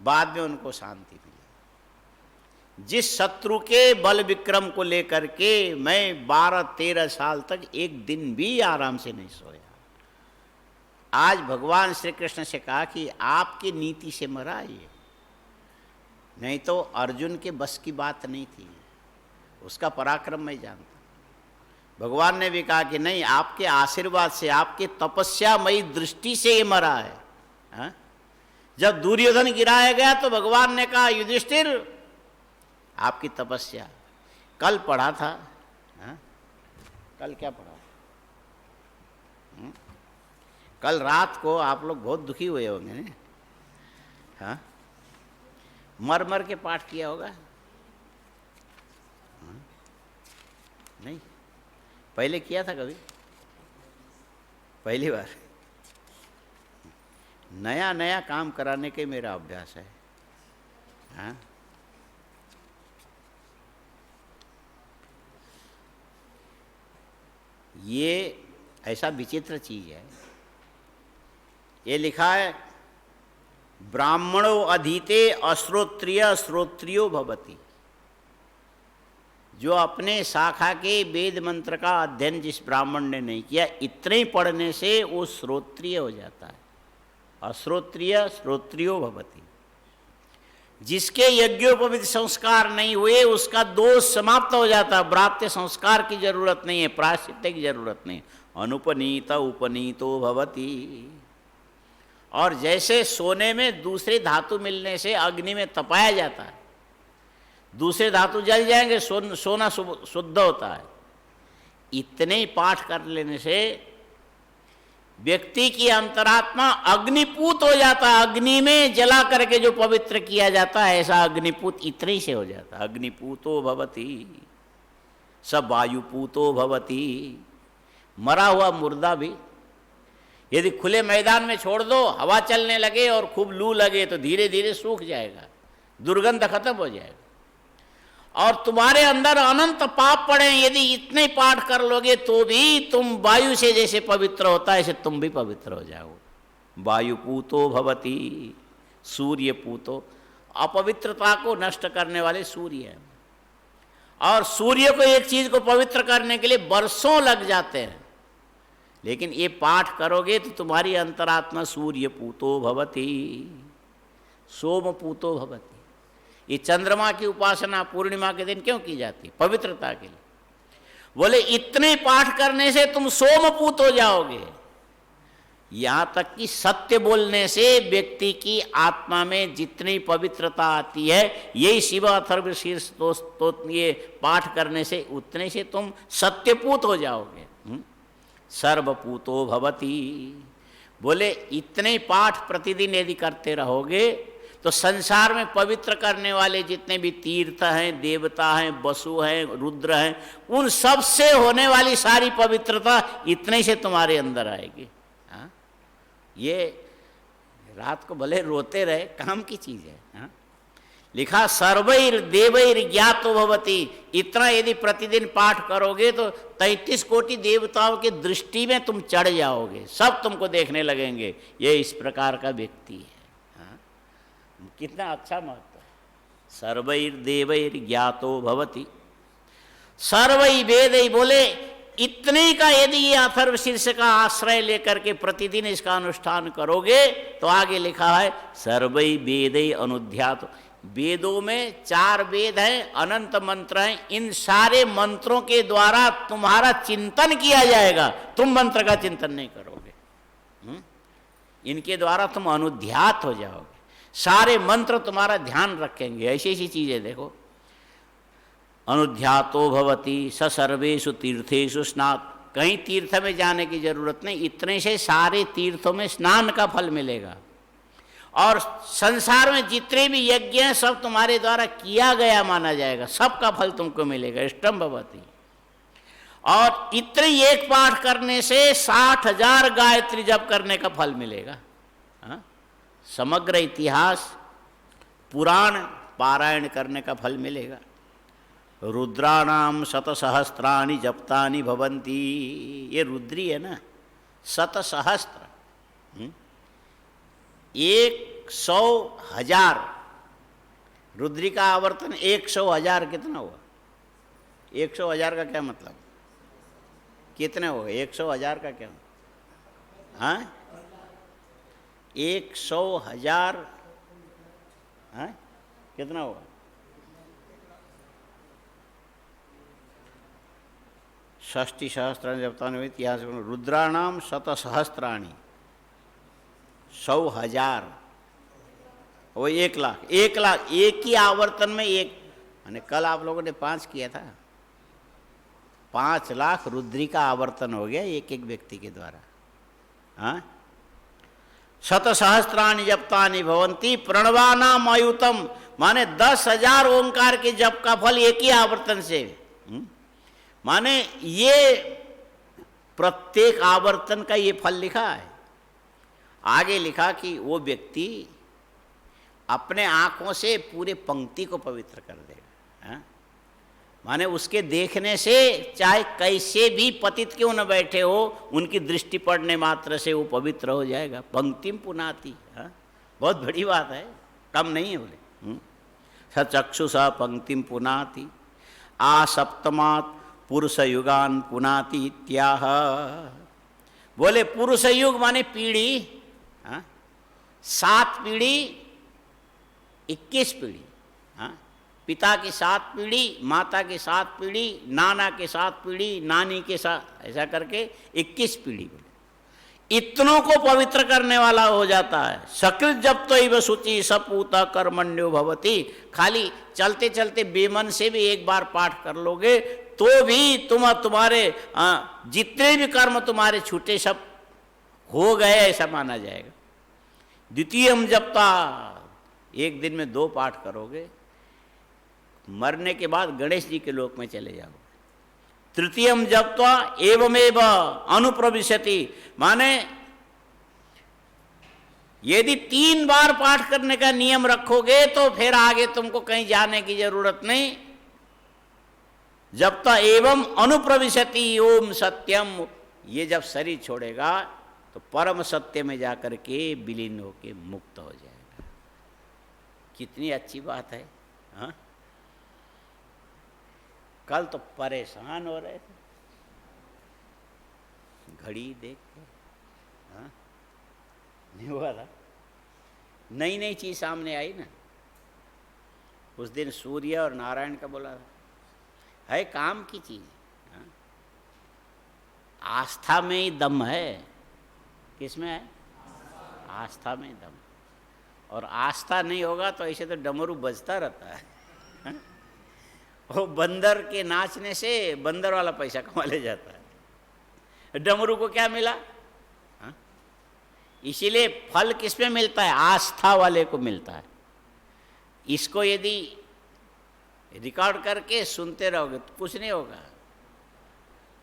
बाद में उनको शांति मिली। जिस शत्रु के बल विक्रम को लेकर के मैं 12-13 साल तक एक दिन भी आराम से नहीं सोया, आज भगवान श्री कृष्ण से कहा कि आपकी नीति से मरा ये, नहीं तो अर्जुन के बस की बात नहीं थी, उसका पराक्रम मैं जानता। भगवान ने भी कहा कि नहीं, आपके आशीर्वाद से, आपके तपस्यामयी दृष्टि से ये मरा है। हा? जब दुर्योधन गिराया गया तो भगवान ने कहा युधिष्ठिर आपकी तपस्या, कल पढ़ा था। हा? कल क्या पढ़ा? कल रात को आप लोग बहुत दुखी हुए होंगे, हाँ, मर मर के पाठ किया होगा। नहीं, पहले किया था कभी? पहली बार? नया नया काम कराने के मेरा अभ्यास है। हाँ, ये ऐसा विचित्र चीज है। ये लिखा है, ब्राह्मणो अधीते अश्रोत्रिय श्रोत्रियो भवति। जो अपने शाखा के वेद मंत्र का अध्ययन जिस ब्राह्मण ने नहीं किया, इतने ही पढ़ने से वो श्रोत्रिय हो जाता है। अश्रोत्रिय श्रोत्रियो भवति। जिसके यज्ञोपवीत संस्कार नहीं हुए उसका दोष समाप्त हो जाता है। ब्रात्य संस्कार की जरूरत नहीं है, प्रायश्चित्त की जरूरत नहीं। अनुपनीत उपनीतो भवति। और जैसे सोने में दूसरे धातु मिलने से अग्नि में तपाया जाता है, दूसरे धातु जल जाएंगे, सोना शुद्ध होता है। इतने ही पाठ कर लेने से व्यक्ति की अंतरात्मा अग्निपूत हो जाता है। अग्नि में जला करके जो पवित्र किया जाता है, ऐसा अग्निपूत इतने ही से हो जाता है। अग्निपूतो भवति स वायुपूतो भवति। मरा हुआ मुर्दा भी यदि खुले मैदान में छोड़ दो, हवा चलने लगे और खूब लू लगे तो धीरे धीरे सूख जाएगा, दुर्गंध खत्म हो जाएगा। और तुम्हारे अंदर अनंत पाप पड़े, यदि इतने पाठ कर लोगे तो भी तुम वायु से जैसे पवित्र होता है ऐसे तुम भी पवित्र हो जाओगे। वायुपूतो भवति सूर्यपूतो। अपवित्रता को नष्ट करने वाले सूर्य हैं। और सूर्य को एक चीज को पवित्र करने के लिए वर्षों लग जाते हैं, लेकिन ये पाठ करोगे तो तुम्हारी अंतरात्मा सूर्यपूतो भवति सोमपूतो भवति। ये चंद्रमा की उपासना पूर्णिमा के दिन क्यों की जाती है? पवित्रता के लिए। बोले इतने पाठ करने से तुम सोमपूत हो जाओगे। यहां तक कि सत्य बोलने से व्यक्ति की आत्मा में जितनी पवित्रता आती है, यही शिव अथर्व शीर्ष तो ये पाठ करने से उतने से तुम सत्यपूत हो जाओगे। सर्वपूतो भवति। बोले इतने पाठ प्रतिदिन यदि करते रहोगे तो संसार में पवित्र करने वाले जितने भी तीर्थ हैं, देवता हैं, वसु हैं, रुद्र हैं, उन सब से होने वाली सारी पवित्रता इतने से तुम्हारे अंदर आएगी। हाँ, ये रात को भले रोते रहे, काम की चीज है। हाँ? लिखा सर्वैर देवैर ज्ञातो भवति। इतना यदि प्रतिदिन पाठ करोगे तो 33 कोटि देवताओं की दृष्टि में तुम चढ़ जाओगे, सब तुमको देखने लगेंगे ये इस प्रकार का व्यक्ति है। हाँ? कितना अच्छा महत्व है। सर्वैर देवैर ज्ञातो भवति सर्वै वेदै। बोले इतने का यदि ये अथर्व शीर्ष का आश्रय लेकर के प्रतिदिन इसका अनुष्ठान करोगे तो आगे लिखा है सर्वै वेदै अनुध्यातो। वेदों में 4 वेद हैं, अनंत मंत्र हैं। इन सारे मंत्रों के द्वारा तुम्हारा चिंतन किया जाएगा, तुम मंत्र का चिंतन नहीं करोगे। इनके द्वारा तुम अनुध्यात हो जाओगे, सारे मंत्र तुम्हारा ध्यान रखेंगे। ऐसी ऐसी चीजें देखो, अनुध्यातो भवति स सर्वेषु तीर्थेषु स्नात। कहीं तीर्थ में जाने की जरूरत नहीं, इतने से सारे तीर्थों में स्नान का फल मिलेगा। और संसार में जितने भी यज्ञ हैं सब तुम्हारे द्वारा किया गया माना जाएगा, सबका फल तुमको मिलेगा। इष्टम भवति। और इतने एक पाठ करने से 60,000 गायत्री जप करने का फल मिलेगा। हाँ? समग्र इतिहास पुराण पारायण करने का फल मिलेगा। रुद्राणाम शतसहस्राणि जप्तानि भवन्ति। ये रुद्री है ना, 100,000 100,000 रुद्री का आवर्तन 100,000 कितना हुआ? 100,000 का क्या मतलब? कितने हो गए? 100,000 का क्या? हाँ, 100,000 हाँ कितना होगा? 60,000 जप्तानि इतिहास। रुद्राणाम 100,000 100,000 वो 1,00,000। 1,00,000 एक ही आवर्तन में एक, माने कल आप लोगों ने 5 किया था, 5 लाख रुद्री का आवर्तन हो गया एक एक व्यक्ति के द्वारा। हाँ, 100,000 जप्तानि भवन्ति प्रणवानाम अयुतम। माने 10,000 ओंकार के जप का फल एक ही आवर्तन से। माने ये प्रत्येक आवर्तन का ये फल लिखा है। आगे लिखा कि वो व्यक्ति अपने आंखों से पूरे पंक्ति को पवित्र कर देगा। हाँ? माने उसके देखने से चाहे कैसे भी पतित क्यों न बैठे हो, उनकी दृष्टि पड़ने मात्र से वो पवित्र हो जाएगा। पंक्तिम पुनाति। हाँ? बहुत बड़ी बात है, कम नहीं है। बोले सचक्षुषा पंक्तिम पुनाति आ सप्तमात् पुरुष युगान पुनाति इत्याह। बोले पुरुष युग माने पीढ़ी। हाँ? 7 पीढ़ी 21 पीढ़ी। हाँ? पिता की 7 पीढ़ी, माता की 7 पीढ़ी, नाना के 7 पीढ़ी, नानी के 7, ऐसा करके 21 पीढ़ी। इतनों को पवित्र करने वाला हो जाता है। सकृत जब तो इव शुचि सपूता कर्मण्यो भवति। खाली चलते चलते बेमन से भी एक बार पाठ कर लोगे तो भी तुम्हारे जितने भी कर्म तुम्हारे छूटे सब हो गए ऐसा माना जाएगा। द्वितीयम जपता, एक दिन में 2 पाठ करोगे, मरने के बाद गणेश जी के लोक में चले जाओगे। तृतीयम जप्त्वा एवमेव अनुप्रविशति, माने यदि 3 बार पाठ करने का नियम रखोगे तो फिर आगे तुमको कहीं जाने की जरूरत नहीं। जप्त्वा एवं अनुप्रविशति ओम सत्यम, ये जब शरीर छोड़ेगा तो परम सत्य में जाकर के विलीन होके मुक्त हो जाएगा। कितनी अच्छी बात है। हाँ? कल तो परेशान हो रहे थे घड़ी देख के। हाँ? नहीं हुआ था, नई नई चीज सामने आई ना। उस दिन सूर्य और नारायण का बोला था, है काम की चीज। हाँ? आस्था में ही दम है। किसमें है? आस्था में ही दम। और आस्था नहीं होगा तो ऐसे तो डमरू बजता रहता है। हाँ? वो बंदर के नाचने से बंदर वाला पैसा कमा ले जाता है, डमरू को क्या मिला? हाँ? इसीलिए फल किसमें मिलता है? आस्था वाले को मिलता है। इसको यदि रिकॉर्ड करके सुनते रहोगे तो कुछ नहीं होगा।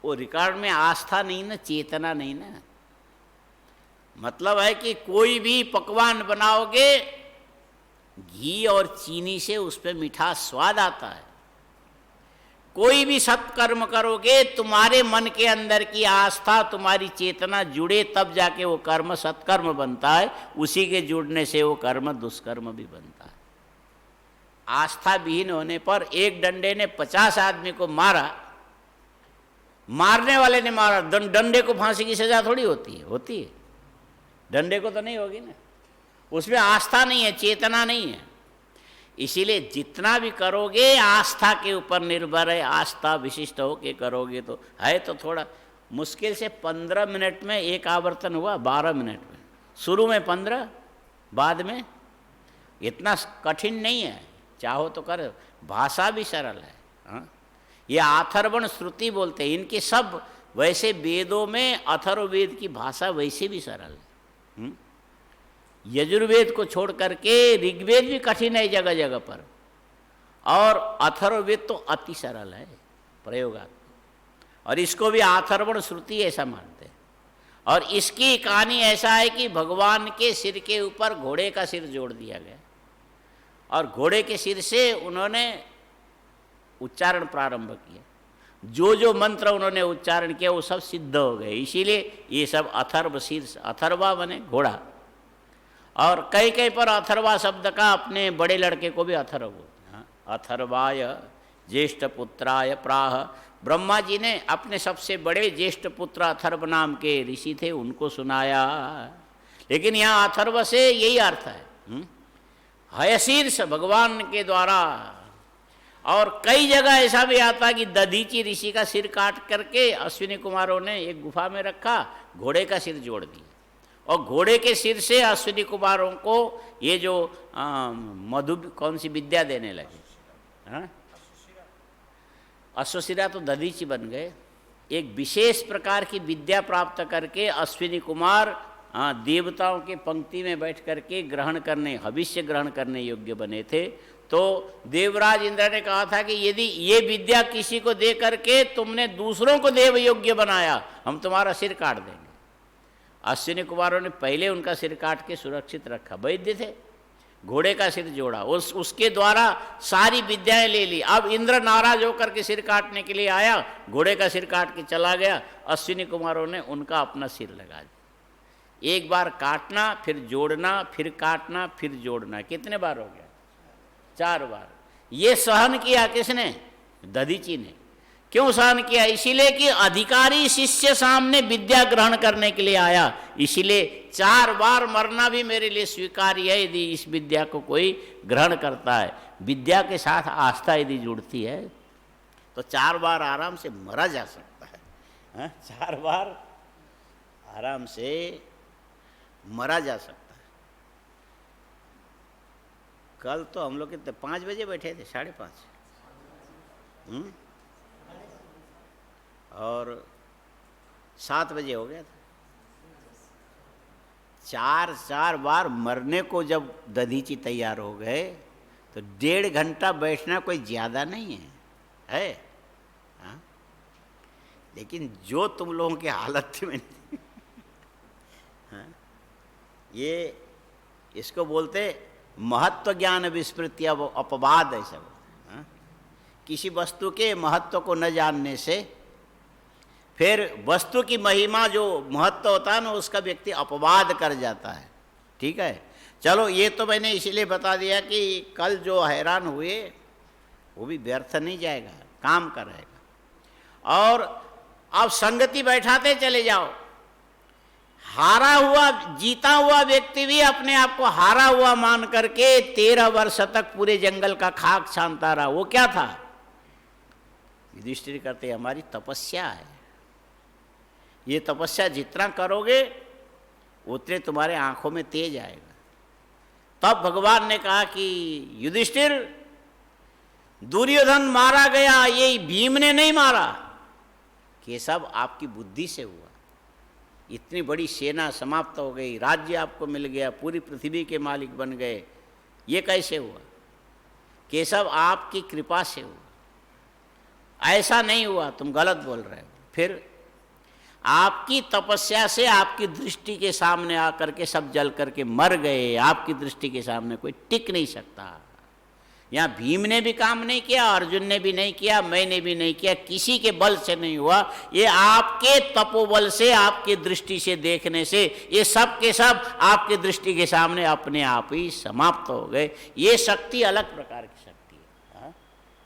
वो रिकॉर्ड में आस्था नहीं ना, चेतना नहीं ना। मतलब है कि कोई भी पकवान बनाओगे, घी और चीनी से उस पर मीठा स्वाद आता है। कोई भी सत्कर्म करोगे, तुम्हारे मन के अंदर की आस्था, तुम्हारी चेतना जुड़े तब जाके वो कर्म सत्कर्म बनता है। उसी के जुड़ने से वो कर्म दुष्कर्म भी बनता है। आस्था विहीन होने पर एक डंडे ने 50 आदमी को मारा, मारने वाले ने मारा, डंडे को फांसी की सजा थोड़ी होती है? होती है। डंडे को तो नहीं होगी ना। उसमें आस्था नहीं है, चेतना नहीं है। इसीलिए जितना भी करोगे आस्था के ऊपर निर्भर है। आस्था विशिष्ट होके करोगे तो है। तो थोड़ा मुश्किल से 15 मिनट में एक आवर्तन हुआ, 12 मिनट में। शुरू में 15, बाद में। इतना कठिन नहीं है, चाहो तो कर। भाषा भी सरल है। हाँ? ये अथर्वण श्रुति बोलते हैं। इनके सब वैसे वेदों में अथर्ववेद की भाषा वैसे भी सरल है। यजुर्वेद को छोड़ करके ऋग्वेद भी कठिन है जगह जगह पर, और अथर्ववेद तो अति सरल है प्रयोगात्मक। और इसको भी अथर्वण श्रुति ऐसा मानते हैं। और इसकी कहानी ऐसा है कि भगवान के सिर के ऊपर घोड़े का सिर जोड़ दिया गया, और घोड़े के सिर से उन्होंने उच्चारण प्रारंभ किया। जो जो मंत्र उन्होंने उच्चारण किया वो सब सिद्ध हो गए। इसीलिए ये सब अथर्व शीर्ष, अथर्वा बने घोड़ा। और कई कई पर अथर्वा शब्द का अपने बड़े लड़के को भी अथर्व बोलते हैं। अथर्वाय ज्येष्ठ पुत्राय प्राह। ब्रह्मा जी ने अपने सबसे बड़े ज्येष्ठ पुत्र अथर्व नाम के ऋषि थे, उनको सुनाया। लेकिन यहाँ अथर्व से यही अर्थ है, हयशीर्ष भगवान के द्वारा। और कई जगह ऐसा भी आता कि दधीची ऋषि का सिर काट करके अश्विनी कुमारों ने एक गुफा में रखा, घोड़े का सिर जोड़ दिया। और घोड़े के सिर से अश्विनी कुमारों को ये जो मधु कौन सी विद्या देने लगे। हाँ? अश्वशिरा तो दधीची बन गए। एक विशेष प्रकार की विद्या प्राप्त करके अश्विनी कुमार देवताओं के पंक्ति में बैठ करके ग्रहण करने, हविष्य ग्रहण करने योग्य बने थे। तो देवराज इंद्र ने कहा था कि यदि ये विद्या किसी को दे करके तुमने दूसरों को देव योग्य बनाया, हम तुम्हारा सिर काट देंगे। अश्विनी कुमारों ने पहले उनका सिर काट के सुरक्षित रखा, वैद्य थे, घोड़े का सिर जोड़ा, उसके द्वारा सारी विद्याएं ले ली। अब इंद्र नाराज होकर के सिर काटने के लिए आया, घोड़े का सिर काट के चला गया। अश्विनी कुमारों ने उनका अपना सिर लगा दिया। एक बार काटना, फिर जोड़ना, फिर काटना, फिर जोड़ना, कितने बार हो गया? 4 बार। ये सहन किया किसने? दधीची ने। क्यों सहन किया? इसीलिए कि अधिकारी शिष्य सामने विद्या ग्रहण करने के लिए आया, इसीलिए 4 बार मरना भी मेरे लिए स्वीकार्य है यदि इस विद्या को कोई ग्रहण करता है। विद्या के साथ आस्था यदि जुड़ती है तो 4 बार आराम से मरा जा सकता है। हाँ, 4 बार आराम से मरा जा सकता है। कल तो हम लोग कितने 5 बजे बैठे थे, 5:30, और 7 बजे हो गया था। 4 बार मरने को जब दधीची तैयार हो गए तो 1.5 घंटा बैठना कोई ज़्यादा नहीं है? हाँ? लेकिन जो तुम लोगों की हालत में हाँ? ये इसको बोलते महत्व ज्ञान विस्मृति अपवाद, ऐसा बोलते। हाँ? किसी वस्तु के महत्व को न जानने से फिर वस्तु की महिमा जो महत्व होता है ना, उसका व्यक्ति अपवाद कर जाता है। ठीक है, चलो ये तो मैंने इसीलिए बता दिया कि कल जो हैरान हुए वो भी व्यर्थ नहीं जाएगा, काम करेगा। और अब संगति बैठाते चले जाओ। हारा हुआ जीता हुआ व्यक्ति भी अपने आप को हारा हुआ मान करके 13 वर्ष तक पूरे जंगल का खाक छानता रहा। वो क्या था? युधिष्ठिर कहते हमारी तपस्या है। ये तपस्या जितना करोगे उतने तुम्हारे आंखों में तेज आएगा। तब भगवान ने कहा कि युधिष्ठिर, दुर्योधन मारा गया, ये भीम ने नहीं मारा, ये सब आपकी बुद्धि से हुआ। इतनी बड़ी सेना समाप्त हो गई, राज्य आपको मिल गया, पूरी पृथ्वी के मालिक बन गए, ये कैसे हुआ? केशव आपकी कृपा से हुआ, ऐसा नहीं हुआ, तुम गलत बोल रहे हो। फिर आपकी तपस्या से आपकी दृष्टि के सामने आकर के सब जल करके मर गए। आपकी दृष्टि के सामने कोई टिक नहीं सकता। यहाँ भीम ने भी काम नहीं किया, अर्जुन ने भी नहीं किया, मैंने भी नहीं किया, किसी के बल से नहीं हुआ। ये आपके तपोबल से, आपकी दृष्टि से देखने से ये सब के सब आपकी दृष्टि के सामने अपने आप ही समाप्त हो गए। ये शक्ति अलग प्रकार की शक्ति है। हाँ?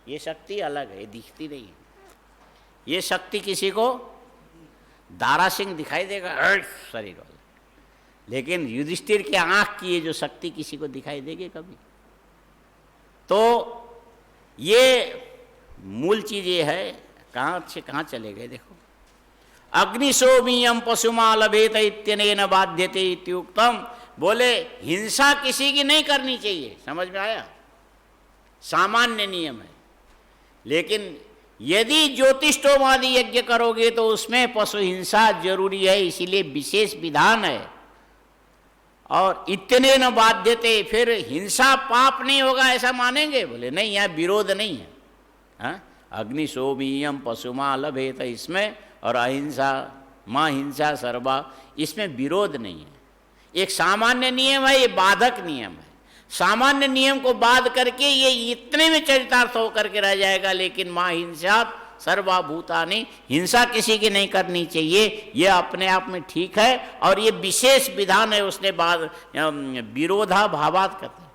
ये शक्ति अलग है, दिखती नहीं है। ये शक्ति किसी को दारा सिंह दिखाई देगा शरीर वाला, लेकिन युधिष्ठिर के आंख की ये जो शक्ति किसी को दिखाई देगी कभी? तो ये मूल चीज ये है। कहाँ से कहाँ चले गए? देखो, अग्निशोमीयम पशुमा लभेत इत्यनेन बाध्यते इत्युक्तम। बोले हिंसा किसी की नहीं करनी चाहिए, समझ में आया? सामान्य नियम है। लेकिन यदि ज्योतिष्टोम आदि यज्ञ करोगे तो उसमें पशु हिंसा जरूरी है, इसीलिए विशेष विधान है। और इतने न बाध्यते, फिर हिंसा पाप नहीं होगा ऐसा मानेंगे? बोले नहीं, यहाँ विरोध नहीं है। हाँ? अग्निशोमीयम पशुमा लभेत इसमें, और अहिंसा माँ हिंसा सर्वा, इसमें विरोध नहीं है। एक सामान्य नियम है, ये बाधक नियम है। सामान्य नियम को बाध करके ये इतने में चरितार्थ होकर के रह जाएगा। लेकिन माँ हिंसा सर्वभूतानि, हिंसा किसी की नहीं करनी चाहिए, ये अपने आप में ठीक है। और ये विशेष विधान है, उसने बाद विरोधा भावात कहते हैं।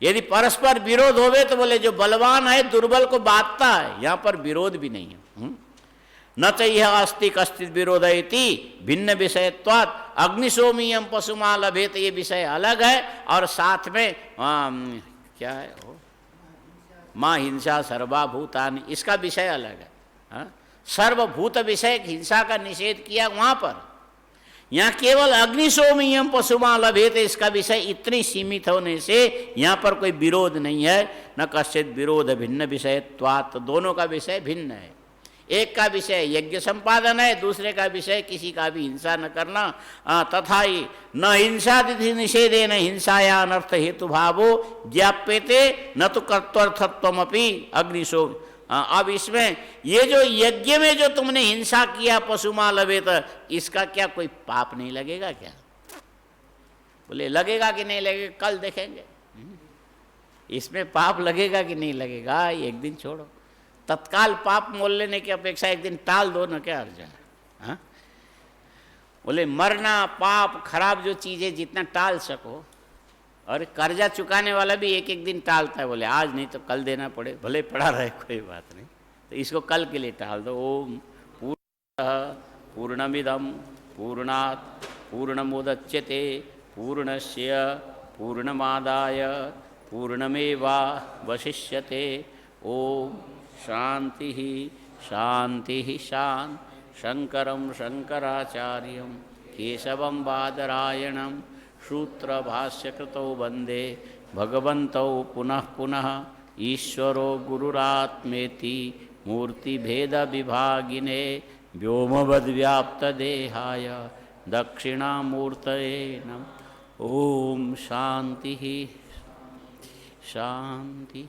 यदि परस्पर विरोध होवे तो बोले जो बलवान है दुर्बल को बांधता है, यहाँ पर विरोध भी नहीं है। न चाहिए अस्ति कश्चित विरोध इति भिन्न विषयत्वात् अग्निशोमीयम पशुमा लभेत, ये विषय अलग है। और साथ में क्या है वो माँ हिंसा सर्वभूतानि, इसका विषय अलग है। हाँ? सर्वभूत विषय हिंसा का निषेध किया वहाँ पर। यहाँ केवल अग्निशोमीयम पशुमा लभेत, इसका विषय इतनी सीमित होने से यहाँ पर कोई विरोध नहीं है। न कश्चित विरोध भिन्न विषयत्वात्, दोनों का विषय भिन्न है। एक का विषय यज्ञ संपादन है, दूसरे का विषय किसी का भी हिंसा न करना। तथा ही न हिंसा तिथि निषेधे न हिंसाया अनर्थ हेतु भावो ज्ञाप्यते न तो कर्तर्थत्वमपि अग्निशो। अब इसमें ये जो यज्ञ में जो तुमने हिंसा किया पशुमा लवे, तो इसका क्या कोई पाप नहीं लगेगा क्या? बोले लगेगा कि नहीं लगेगा, कल देखेंगे। इसमें पाप लगेगा कि नहीं लगेगा, एक दिन छोड़ो। तत्काल पाप मोल लेने की अपेक्षा एक दिन टाल दो ना, क्या अर्ज है? हाँ, बोले मरना, पाप, खराब जो चीज़ें जितना टाल सको। और कर्जा चुकाने वाला भी एक एक दिन टालता है, बोले आज नहीं तो कल देना पड़े, भले पड़ा रहे कोई बात नहीं, तो इसको कल के लिए टाल दो। ओम पूर्णतः पूर्णमिदं पूर्णात् पूर्णमुदच्यते पूर्णस्य पूर्णमादाय पूर्णमेवावशिष्यते। ओम शांति शांति शांति। शंकरं शंकराचार्यं केशवं बादरायणं सूत्रभाष्यकृतौ वंदे भगवन्तौ पुनः पुनः। ईश्वरो गुरुरात्मेति मूर्तिभेदविभागिने व्योमवद्व्याप्तदेहाय दक्षिणामूर्तये नमः। ओम शांति शांति।